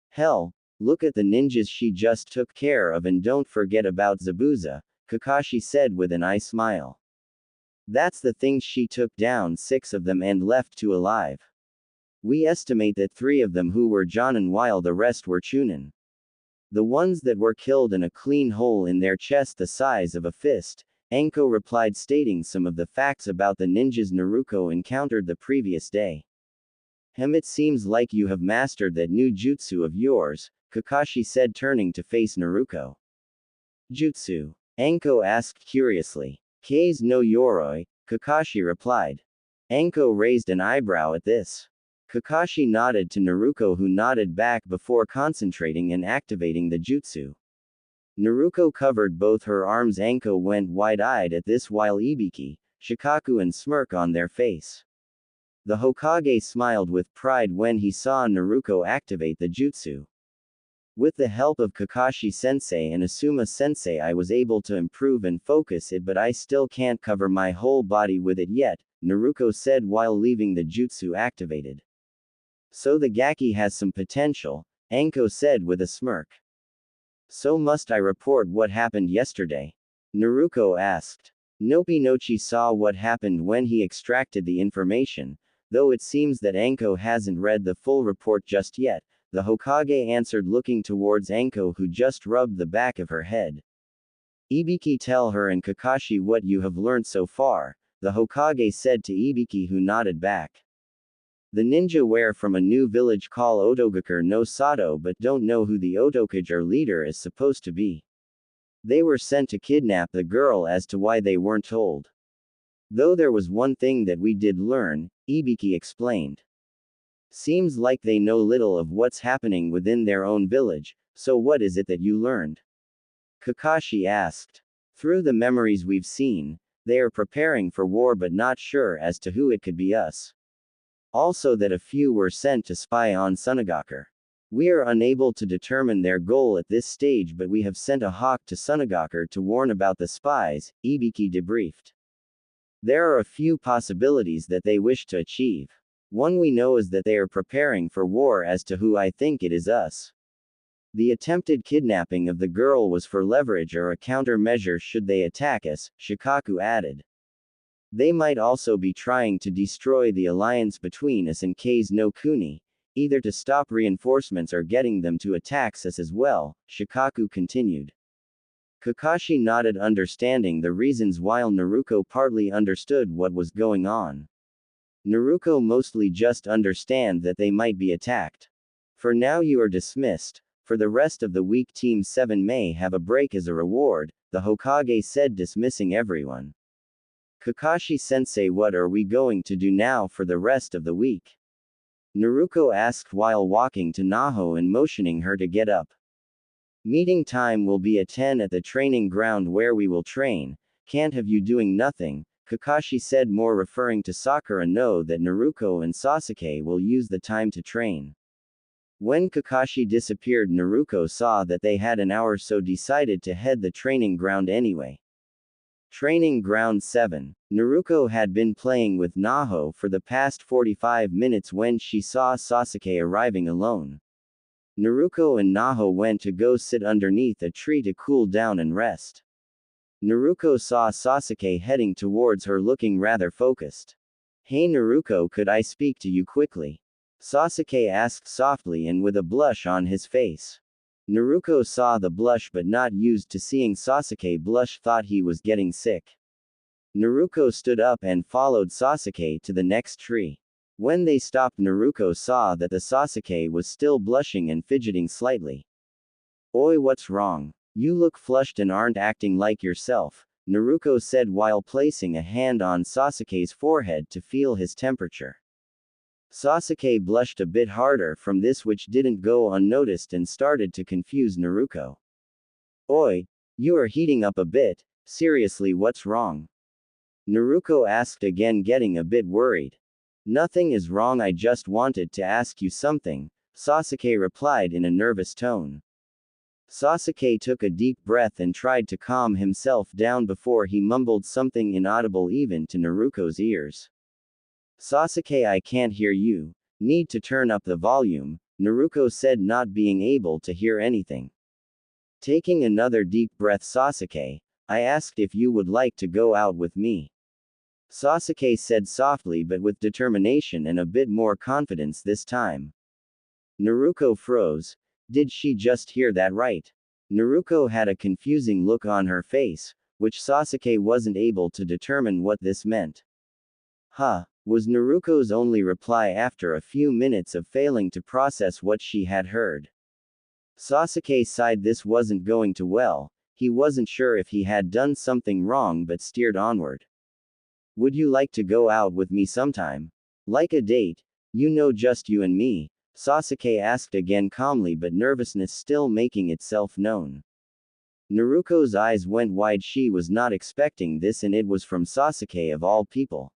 Hell, look at the ninjas she just took care of, and don't forget about Zabuza, Kakashi said with an eye smile. That's the thing, she took down 6 of them and left 2 alive. We estimate that 3 of them who were Jonin while the rest were Chunin. The ones that were killed in a clean hole in their chest the size of a fist, Anko replied, stating some of the facts about the ninjas Naruko encountered the previous day. It seems like you have mastered that new jutsu of yours, Kakashi said, turning to face Naruko. Jutsu? Anko asked curiously. Kei's no Yoroi, Kakashi replied. Anko raised an eyebrow at this. Kakashi nodded to Naruko, who nodded back before concentrating and activating the jutsu. Naruko covered both her arms. Anko went wide-eyed at this while Ibiki, Shikaku and smirk on their face. The Hokage smiled with pride when he saw Naruko activate the jutsu. With the help of Kakashi-sensei and Asuma-sensei, I was able to improve and focus it, but I still can't cover my whole body with it yet, Naruko said while leaving the jutsu activated. So the Gaki has some potential, Anko said with a smirk. So must I report what happened yesterday? Naruko asked. Nopinochi saw what happened when he extracted the information, though it seems that Anko hasn't read the full report just yet, the Hokage answered, looking towards Anko, who just rubbed the back of her head. Ibiki, tell her and Kakashi what you have learned so far, the Hokage said to Ibiki, who nodded back. The ninja were from a new village called Otogakure no Sato, but don't know who the Otokage or leader is supposed to be. They were sent to kidnap the girl. As to why they weren't told. Though there was one thing that we did learn, Ibiki explained. Seems like they know little of what's happening within their own village, so what is it that you learned? Kakashi asked. Through the memories we've seen, they are preparing for war but not sure as to who it could be us. Also that a few were sent to spy on Sunagakure. We are unable to determine their goal at this stage, but we have sent a hawk to Sunagakure to warn about the spies, Ibiki debriefed. There are a few possibilities that they wish to achieve. One we know is that they are preparing for war. As to who, I think it is us. The attempted kidnapping of the girl was for leverage or a countermeasure should they attack us, Shikaku added. They might also be trying to destroy the alliance between us and Kei's no Kuni, either to stop reinforcements or getting them to attack us as well, Shikaku continued. Kakashi nodded, understanding the reasons, while Naruko partly understood what was going on. Naruko mostly just understand that they might be attacked. For now you are dismissed. For the rest of the week Team 7 may have a break as a reward, the Hokage said, dismissing everyone. Kakashi-sensei, what are we going to do now for the rest of the week? Naruko asked while walking to Naho and motioning her to get up. Meeting time will be at 10 at the training ground where we will train. Can't have you doing nothing, Kakashi said, more referring to Sakura. Know that Naruko and Sasuke will use the time to train. When Kakashi disappeared, Naruko saw that they had an hour, so decided to head the training ground anyway. Training Ground 7. Naruko had been playing with Naho for the past 45 minutes when she saw Sasuke arriving alone. Naruko and Naho went to go sit underneath a tree to cool down and rest. Naruko saw Sasuke heading towards her, looking rather focused. Hey Naruko, could I speak to you quickly? Sasuke asked softly and with a blush on his face. Naruko saw the blush, but not used to seeing Sasuke blush, thought he was getting sick. Naruko stood up and followed Sasuke to the next tree. When they stopped, Naruko saw that the Sasuke was still blushing and fidgeting slightly. Oi, what's wrong? You look flushed and aren't acting like yourself, Naruko said while placing a hand on Sasuke's forehead to feel his temperature. Sasuke blushed a bit harder from this, which didn't go unnoticed and started to confuse Naruko. Oi, you are heating up a bit, seriously, what's wrong? Naruko asked again, getting a bit worried. Nothing is wrong, I just wanted to ask you something, Sasuke replied in a nervous tone. Sasuke took a deep breath and tried to calm himself down before he mumbled something inaudible even to Naruko's ears. Sasuke, I can't hear you. Need to turn up the volume, Naruko said, not being able to hear anything. Taking another deep breath, Sasuke, I asked if you would like to go out with me. Sasuke said softly but with determination and a bit more confidence this time. Naruko froze. Did she just hear that right? Naruko had a confusing look on her face, which Sasuke wasn't able to determine what this meant. Huh, was Naruko's only reply after a few minutes of failing to process what she had heard. Sasuke sighed. This wasn't going too well. He wasn't sure if he had done something wrong but steered onward. Would you like to go out with me sometime? Like a date? You know, just you and me, Sasuke asked again calmly, but nervousness still making itself known. Naruko's eyes went wide. She was not expecting this, and it was from Sasuke of all people.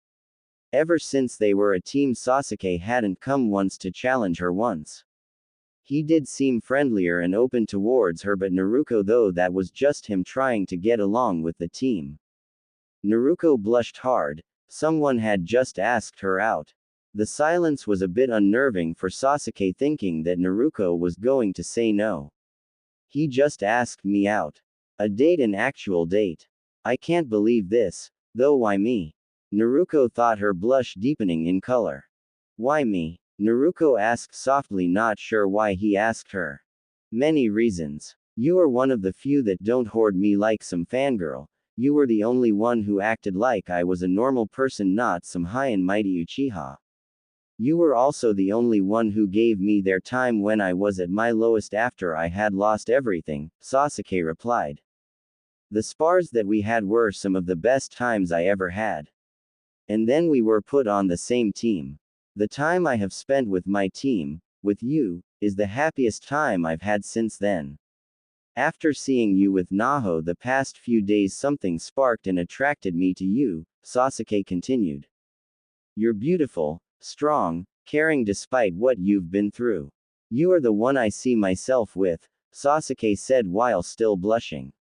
Ever since they were a team, Sasuke hadn't come once to challenge her once. He did seem friendlier and open towards her, but Naruko, though, that was just him trying to get along with the team. Naruko blushed hard. Someone had just asked her out. The silence was a bit unnerving for Sasuke, thinking that Naruko was going to say no. He just asked me out. A date, an actual date. I can't believe this, though. Why me? Naruko thought, her blush deepening in color. Why me? Naruko asked softly, not sure why he asked her. Many reasons. You are one of the few that don't hoard me like some fangirl. You were the only one who acted like I was a normal person, not some high and mighty Uchiha. You were also the only one who gave me their time when I was at my lowest after I had lost everything, Sasuke replied. The spars that we had were some of the best times I ever had. And then we were put on the same team. The time I have spent with my team, with you, is the happiest time I've had since then. After seeing you with Naho the past few days, something sparked and attracted me to you, Sasuke continued. You're beautiful, strong, caring despite what you've been through. You are the one I see myself with, Sasuke said while still blushing.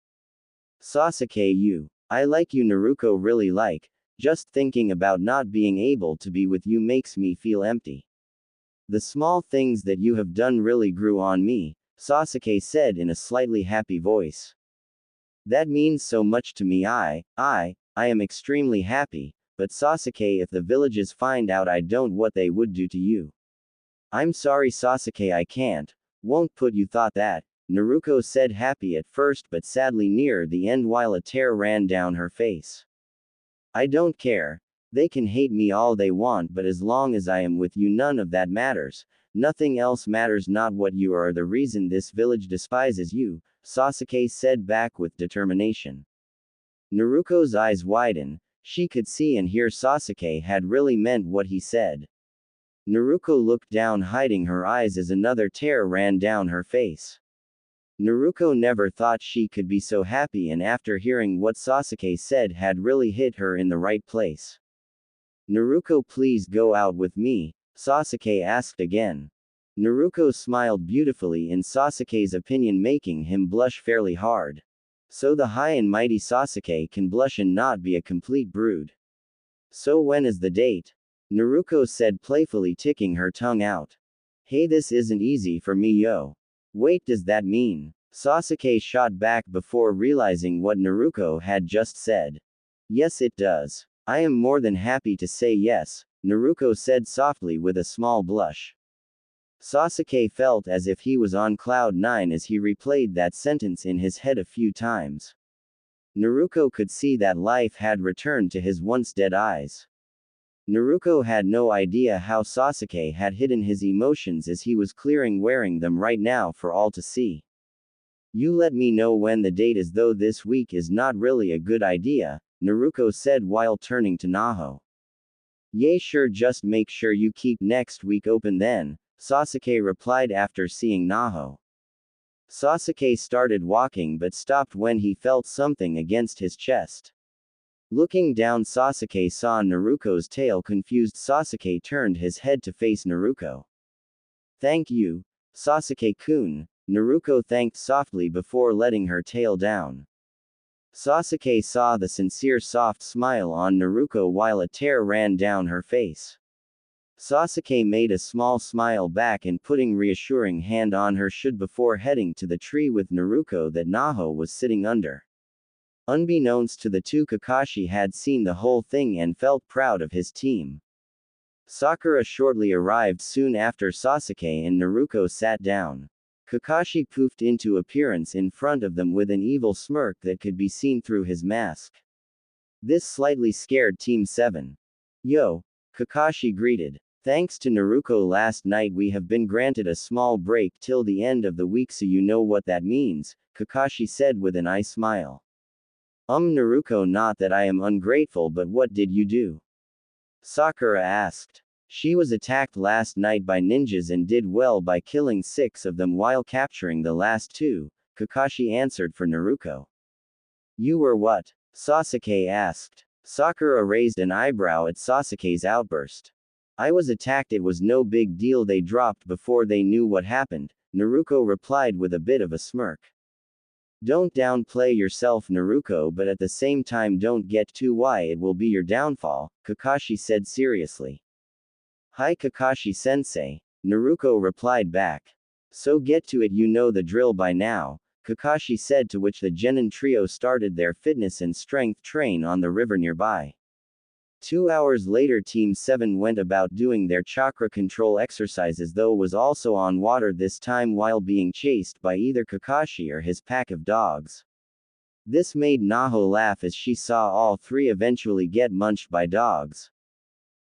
Sasuke, I like you, Naruko really like. Just thinking about not being able to be with you makes me feel empty. The small things that you have done really grew on me, Sasuke said in a slightly happy voice. That means so much to me. I am extremely happy, but Sasuke, if the villages find out I don't, what they would do to you. I'm sorry Sasuke, I won't put you thought that, Naruko said, happy at first but sadly near the end while a tear ran down her face. I don't care. They can hate me all they want, but as long as I am with you, none of that matters. Nothing else matters, not what you are the reason this village despises you, Sasuke said back with determination. Naruko's eyes widened. She could see and hear Sasuke had really meant what he said. Naruko looked down, hiding her eyes as another tear ran down her face. Naruko never thought she could be so happy, and after hearing what Sasuke said had really hit her in the right place. Naruko, please go out with me, Sasuke asked again. Naruko smiled beautifully in Sasuke's opinion, making him blush fairly hard. So the high and mighty Sasuke can blush and not be a complete brood. So when is the date? Naruko said playfully, ticking her tongue out. Hey, this isn't easy for me, yo. Wait, does that mean? Sasuke shot back before realizing what Naruko had just said. Yes, it does. I am more than happy to say yes, Naruko said softly with a small blush. Sasuke felt as if he was on cloud nine as he replayed that sentence in his head a few times. Naruko could see that life had returned to his once dead eyes. Naruko had no idea how Sasuke had hidden his emotions, as he was clearing wearing them right now for all to see. You let me know when the date is, though this week is not really a good idea, Naruko said while turning to Naho. Yeah, sure, just make sure you keep next week open then, Sasuke replied after seeing Naho. Sasuke started walking but stopped when he felt something against his chest. Looking down, Sasuke saw Naruko's tail. Confused, Sasuke turned his head to face Naruko. Thank you, Sasuke-kun, Naruko thanked softly before letting her tail down. Sasuke saw the sincere soft smile on Naruko while a tear ran down her face. Sasuke made a small smile back and putting reassuring hand on her shoulder before heading to the tree with Naruko that Naho was sitting under. Unbeknownst to the two, Kakashi had seen the whole thing and felt proud of his team. Sakura shortly arrived soon after Sasuke and Naruko sat down. Kakashi poofed into appearance in front of them with an evil smirk that could be seen through his mask. This slightly scared Team 7. Yo, Kakashi greeted. Thanks to Naruko last night we have been granted a small break till the end of the week, so you know what that means, Kakashi said with an eye smile. Naruko, not that I am ungrateful, but what did you do? Sakura asked. She was attacked last night by ninjas and did well by killing 6 of them while capturing the last 2, Kakashi answered for Naruko. You were what? Sasuke asked. Sakura raised an eyebrow at Sasuke's outburst. I was attacked, it was no big deal, they dropped before they knew what happened, Naruko replied with a bit of a smirk. Don't downplay yourself, Naruko, but at the same time don't get too why it will be your downfall, Kakashi said seriously. Hi Kakashi-sensei, Naruko replied back. So get to it, you know the drill by now, Kakashi said, to which the Genin trio started their fitness and strength train on the river nearby. 2 hours later, Team 7 went about doing their chakra control exercises, though was also on water this time while being chased by either Kakashi or his pack of dogs. This made Naho laugh as she saw all 3 eventually get munched by dogs.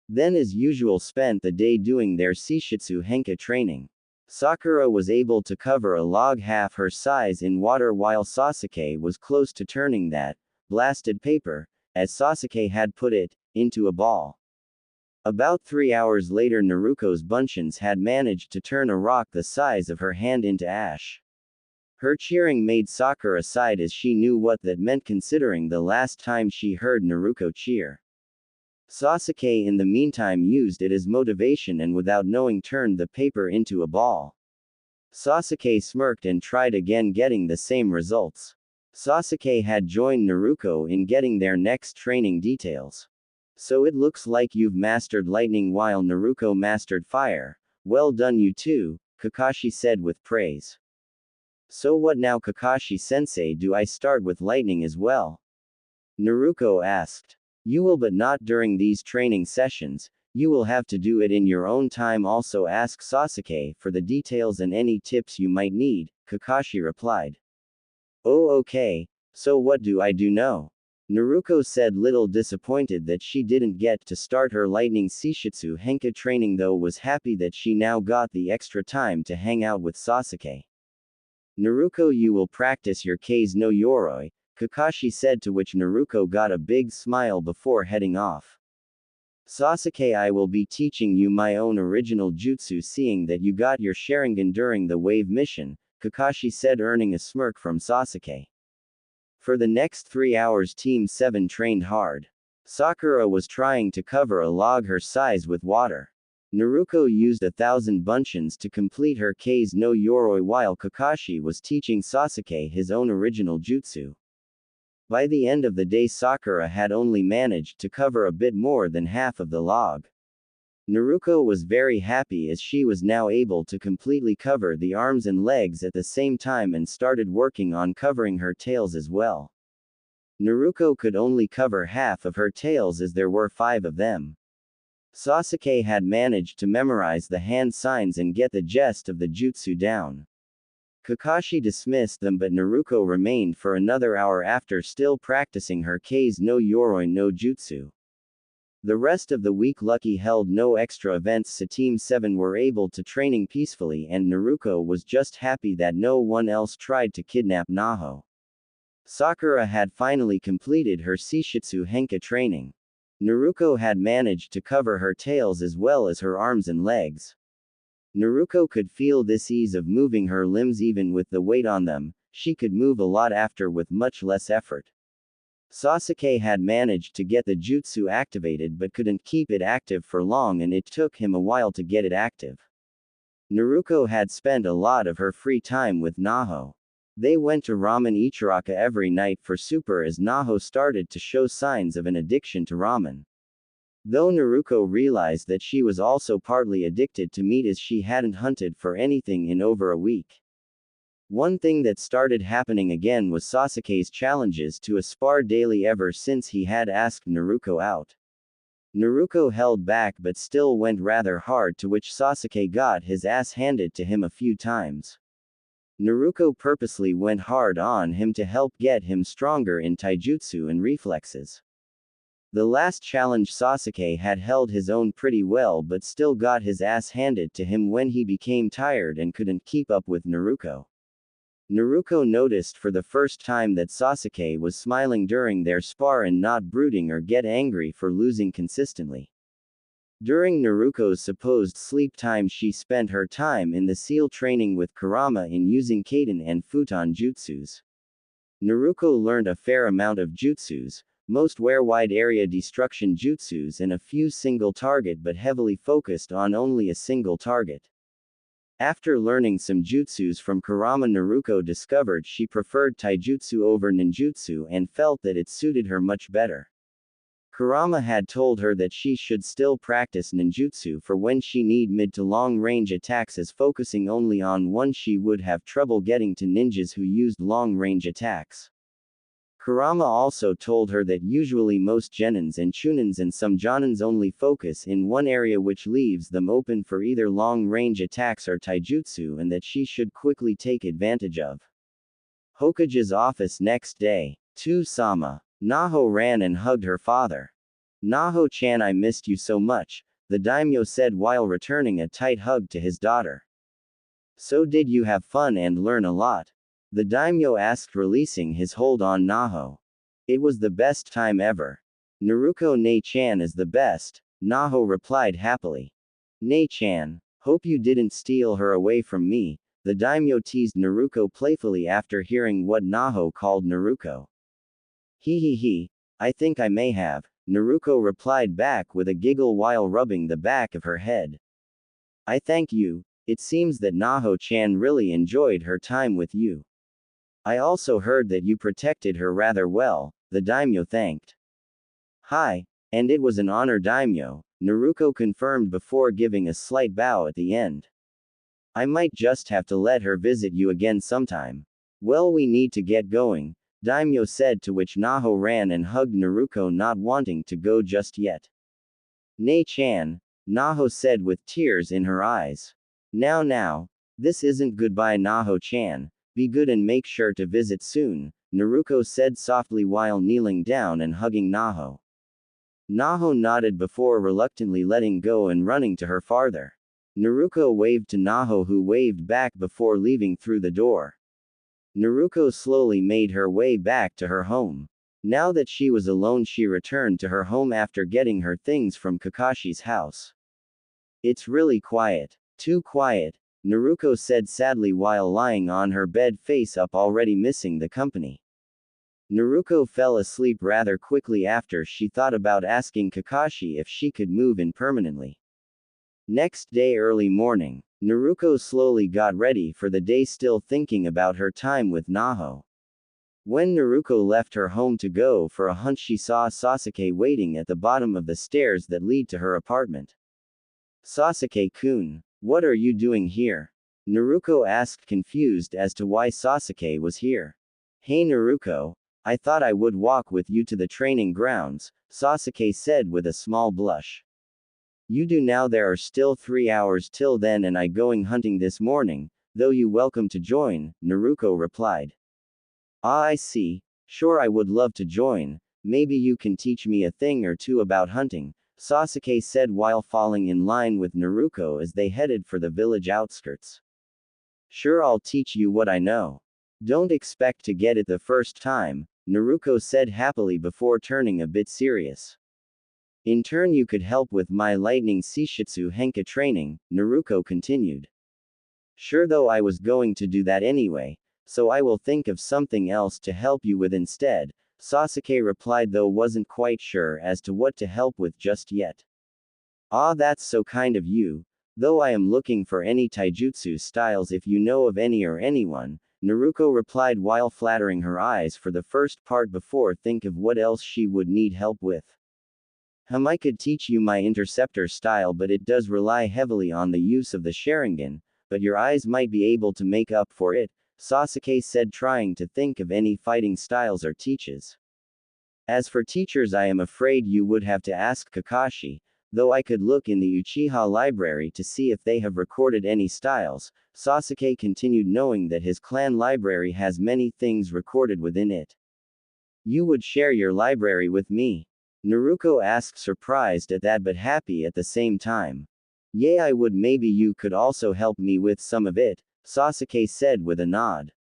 Then as usual spent the day doing their Seishutsu Henka training. Sakura was able to cover a log half her size in water while Sasuke was close to turning that blasted paper, as Sasuke had put it, into a ball. About 3 hours later, Naruko's bunchins had managed to turn a rock the size of her hand into ash. Her cheering made Sakura sigh as she knew what that meant, considering the last time she heard Naruko cheer. Sasuke in the meantime used it as motivation and without knowing turned the paper into a ball. Sasuke smirked and tried again, getting the same results. Sasuke had joined Naruko in getting their next training details. So it looks like you've mastered lightning while Naruko mastered fire. Well done you two, Kakashi said with praise. So what now, Kakashi-sensei, do I start with lightning as well? Naruko asked. You will, but not during these training sessions. You will have to do it in your own time. Also ask Sasuke for the details and any tips you might need, Kakashi replied. Oh okay, so what do I do now? Naruko said, little disappointed that she didn't get to start her lightning Shishitsu Henka training, though was happy that she now got the extra time to hang out with Sasuke. Naruko, you will practice your K's no Yoroi, Kakashi said, to which Naruko got a big smile before heading off. Sasuke, I will be teaching you my own original jutsu, seeing that you got your Sharingan during the wave mission, Kakashi said, earning a smirk from Sasuke. For the next 3 hours Team 7 trained hard. Sakura was trying to cover a log her size with water. Naruko used 1,000 bunchins to complete her K's no Yoroi, while Kakashi was teaching Sasuke his own original jutsu. By the end of the day Sakura had only managed to cover a bit more than half of the log. Naruko was very happy as she was now able to completely cover the arms and legs at the same time and started working on covering her tails as well. Naruko could only cover half of her tails as there were 5 of them. Sasuke had managed to memorize the hand signs and get the gist of the jutsu down. Kakashi dismissed them, but Naruko remained for another hour after still practicing her K's no Yoroi no jutsu. The rest of the week Lucky held no extra events, so Team 7 were able to training peacefully, and Naruko was just happy that no one else tried to kidnap Naho. Sakura had finally completed her Shishitsu Henka training. Naruko had managed to cover her tails as well as her arms and legs. Naruko could feel this ease of moving her limbs even with the weight on them. She could move a lot after with much less effort. Sasuke had managed to get the jutsu activated but couldn't keep it active for long, and it took him a while to get it active. Naruko had spent a lot of her free time with Naho. They went to ramen Ichiraka every night for super as Naho started to show signs of an addiction to ramen. Though Naruko realized that she was also partly addicted to meat as she hadn't hunted for anything in over a week. One thing that started happening again was Sasuke's challenges to a spar daily ever since he had asked Naruko out. Naruko held back but still went rather hard, to which Sasuke got his ass handed to him a few times. Naruko purposely went hard on him to help get him stronger in taijutsu and reflexes. The last challenge Sasuke had held his own pretty well but still got his ass handed to him when he became tired and couldn't keep up with Naruko. Naruko noticed for the first time that Sasuke was smiling during their spar and not brooding or get angry for losing consistently. During Naruko's supposed sleep time, she spent her time in the seal training with Kurama in using Kaden and Futon jutsus. Naruko learned a fair amount of jutsus, most were wide area destruction jutsus and a few single target, but heavily focused on only a single target. After learning some jutsus from Kurama, Naruko discovered she preferred taijutsu over ninjutsu and felt that it suited her much better. Kurama had told her that she should still practice ninjutsu for when she need mid to long range attacks, as focusing only on one she would have trouble getting to ninjas who used long range attacks. Kurama also told her that usually most genins and chunins and some jonins only focus in one area, which leaves them open for either long range attacks or taijutsu, and that she should quickly take advantage of. Hokage's office next day. Sama. Naho ran and hugged her father. Naho-chan, I missed you so much, the daimyo said while returning a tight hug to his daughter. So did you have fun and learn a lot? The daimyo asked, releasing his hold on Naho. It was the best time ever. Naruko Nei-chan is the best, Naho replied happily. Nei-chan, hope you didn't steal her away from me, the daimyo teased Naruko playfully after hearing what Naho called Naruko. He, I think I may have, Naruko replied back with a giggle while rubbing the back of her head. I thank you, it seems that Naho-chan really enjoyed her time with you. I also heard that you protected her rather well, the daimyo thanked. Hi, and it was an honor, daimyo, Naruko confirmed before giving a slight bow at the end. I might just have to let her visit you again sometime. Well, we need to get going, daimyo said, to which Naho ran and hugged Naruko, not wanting to go just yet. Nei-chan, Naho said with tears in her eyes. Now, this isn't goodbye Naho-chan, be good and make sure to visit soon, Naruko said softly while kneeling down and hugging Naho. Naho nodded before reluctantly letting go and running to her farther. Naruko waved to Naho who waved back before leaving through the door. Naruko slowly made her way back to her home. Now that she was alone, she returned to her home after getting her things from Kakashi's house. It's really quiet. Too quiet, Naruko said sadly while lying on her bed face up already missing the company. Naruko fell asleep rather quickly after she thought about asking Kakashi if she could move in permanently. Next day early morning, Naruko slowly got ready for the day still thinking about her time with Naho. When Naruko left her home to go for a hunt, she saw Sasuke waiting at the bottom of the stairs that lead to her apartment. Sasuke-kun, what are you doing here? Naruko asked, confused as to why Sasuke was here. Hey Naruko, I thought I would walk with you to the training grounds, Sasuke said with a small blush. You do now, there are still 3 hours till then and I going hunting this morning, though you welcome to join, Naruko replied. Ah, I see, sure I would love to join, maybe you can teach me a thing or two about hunting, Sasuke said while falling in line with Naruko as they headed for the village outskirts. Sure, I'll teach you what I know. Don't expect to get it the first time, Naruko said happily before turning a bit serious. In turn you could help with my lightning Seishitsu Henka training, Naruko continued. Sure, though I was going to do that anyway, so I will think of something else to help you with instead, Sasuke replied though wasn't quite sure as to what to help with just yet. Ah, that's so kind of you, though I am looking for any taijutsu styles if you know of any or anyone, Naruko replied while flattering her eyes for the first part before think of what else she would need help with. I could teach you my interceptor style, but it does rely heavily on the use of the Sharingan, but your eyes might be able to make up for it, Sasuke said trying to think of any fighting styles or teaches. As for teachers, I am afraid you would have to ask Kakashi, though I could look in the Uchiha library to see if they have recorded any styles, Sasuke continued knowing that his clan library has many things recorded within it. You would share your library with me? Naruko asked, surprised at that but happy at the same time. Yeah, I would. Maybe you could also help me with some of it, Sasuke said with a nod.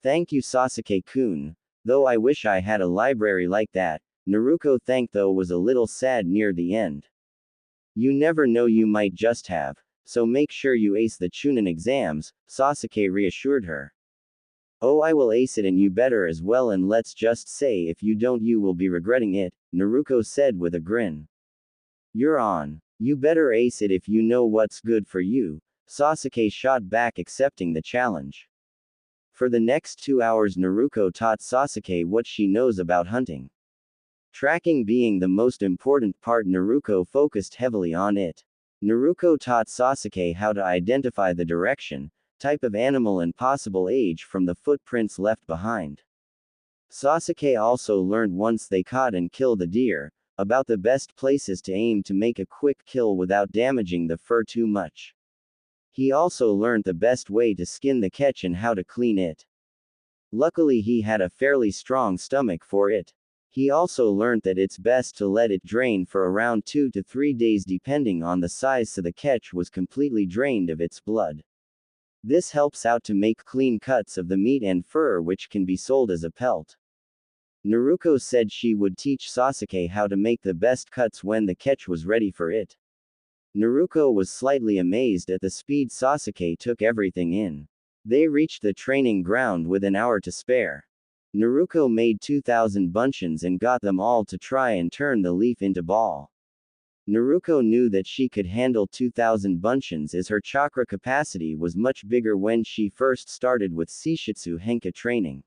Thank you Sasuke-kun, though I wish I had a library like that, Naruko thanked though was a little sad near the end. You never know, you might just have, so make sure you ace the Chunin exams, Sasuke reassured her. Oh, I will ace it and you better as well, and let's just say if you don't you will be regretting it, Naruko said with a grin. You're on. You better ace it if you know what's good for you, Sasuke shot back accepting the challenge. For the next 2 hours Naruko taught Sasuke what she knows about hunting. Tracking being the most important part, Naruko focused heavily on it. Naruko taught Sasuke how to identify the direction, type of animal and possible age from the footprints left behind. Sasuke also learned once they caught and killed the deer, about the best places to aim to make a quick kill without damaging the fur too much. He also learned the best way to skin the catch and how to clean it. Luckily he had a fairly strong stomach for it. He also learned that it's best to let it drain for around 2 to 3 days depending on the size so the catch was completely drained of its blood. This helps out to make clean cuts of the meat and fur which can be sold as a pelt. Naruko said she would teach Sasuke how to make the best cuts when the catch was ready for it. Naruko was slightly amazed at the speed Sasuke took everything in. They reached the training ground with an hour to spare. Naruko made 2,000 buncheons and got them all to try and turn the leaf into ball. Naruko knew that she could handle 2,000 buncheons as her chakra capacity was much bigger when she first started with Seishitsu Henka training.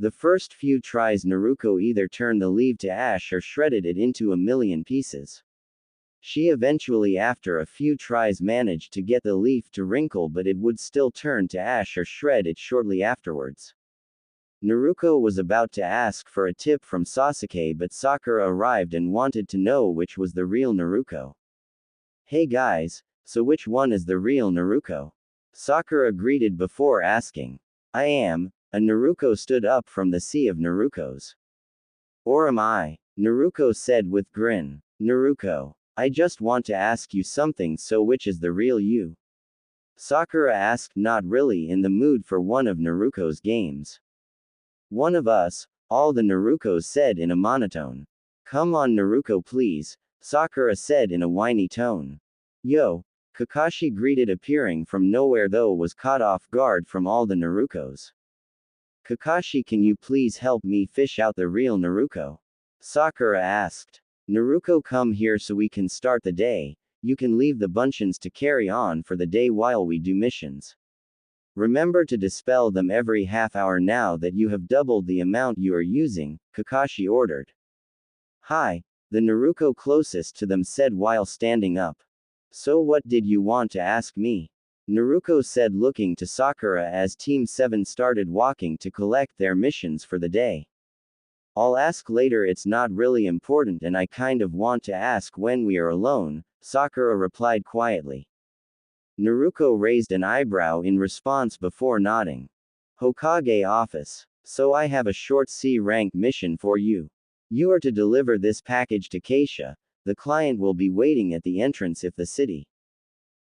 The first few tries Naruko either turned the leaf to ash or shredded it into a million pieces. She eventually after a few tries managed to get the leaf to wrinkle, but it would still turn to ash or shred it shortly afterwards. Naruko was about to ask for a tip from Sasuke, but Sakura arrived and wanted to know which was the real Naruko. Hey guys, so which one is the real Naruko? Sakura greeted before asking. I am, a Naruko stood up from the sea of Narukos. Or am I? Naruko said with grin. Naruko, I just want to ask you something, so which is the real you? Sakura asked, not really in the mood for one of Naruko's games. One of us, all the Narukos said in a monotone. Come on Naruko please, Sakura said in a whiny tone. Yo, Kakashi greeted, appearing from nowhere though was caught off guard from all the Narukos. Kakashi, can you please help me fish out the real Naruko? Sakura asked. Naruko, come here so we can start the day. You can leave the bunchins to carry on for the day while we do missions. Remember to dispel them every half hour now that you have doubled the amount you are using, Kakashi ordered. Hi, the Naruko closest to them said while standing up. So what did you want to ask me? Naruko said, looking to Sakura as Team 7 started walking to collect their missions for the day. I'll ask later, it's not really important and I kind of want to ask when we are alone, Sakura replied quietly. Naruko raised an eyebrow in response before nodding. Hokage office. So I have a short C-rank mission for you. You are to deliver this package to Keisha. The client will be waiting at the entrance of the city.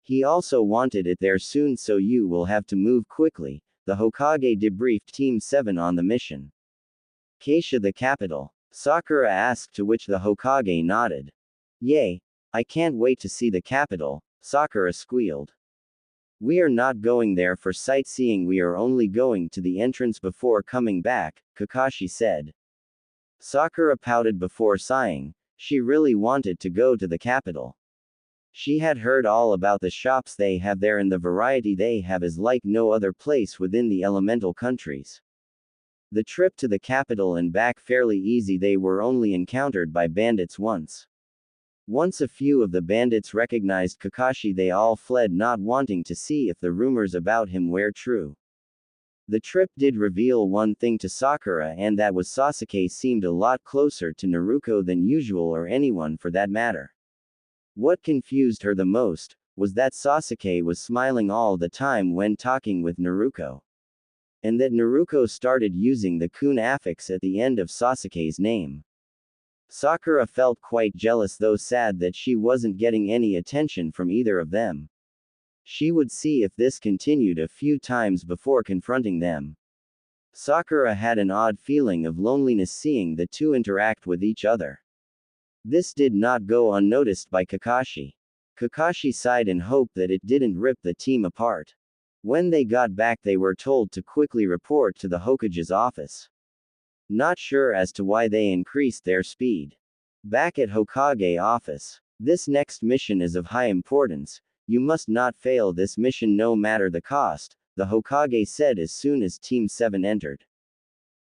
He also wanted it there soon, so you will have to move quickly. The Hokage debriefed Team 7 on the mission. Keisha, the capital? Sakura asked, to which the Hokage nodded. Yay! I can't wait to see the capital, Sakura squealed. We are not going there for sightseeing, we are only going to the entrance before coming back, Kakashi said. Sakura pouted before sighing. She really wanted to go to the capital. She had heard all about the shops they have there, and the variety they have is like no other place within the elemental countries. The trip to the capital and back fairly easy, they were only encountered by bandits once. Once a few of the bandits recognized Kakashi, they all fled, not wanting to see if the rumors about him were true. The trip did reveal one thing to Sakura, and that was Sasuke seemed a lot closer to Naruko than usual, or anyone for that matter. What confused her the most was that Sasuke was smiling all the time when talking with Naruko. And that Naruko started using the kun affix at the end of Sasuke's name. Sakura felt quite jealous, though sad that she wasn't getting any attention from either of them. She would see if this continued a few times before confronting them. Sakura had an odd feeling of loneliness seeing the two interact with each other. This did not go unnoticed by Kakashi. Kakashi sighed in hope that it didn't rip the team apart. When they got back, they were told to quickly report to the Hokage's office. Not sure as to why they increased their speed. Back at Hokage office. This next mission is of high importance. You must not fail this mission no matter the cost, the Hokage said as soon as Team 7 entered.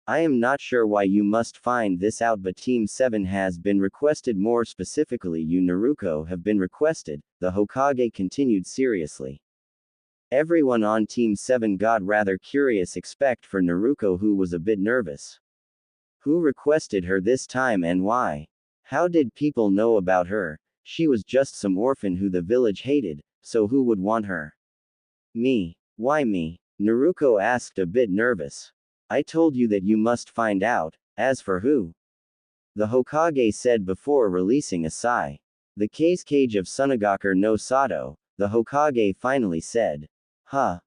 I am not sure why you must find this out, but Team 7 has been requested, more specifically you Naruko have been requested, the Hokage continued seriously. Everyone on Team 7 got rather curious except for Naruko, who was a bit nervous. Who requested her this time and why? How did people know about her? She was just some orphan who the village hated, so who would want her? Me. Why me? Naruko asked, a bit nervous. I told you that you must find out. As for who? The Hokage said before releasing a sigh. The case cage of Sunagaku no Sato, the Hokage finally said. Huh.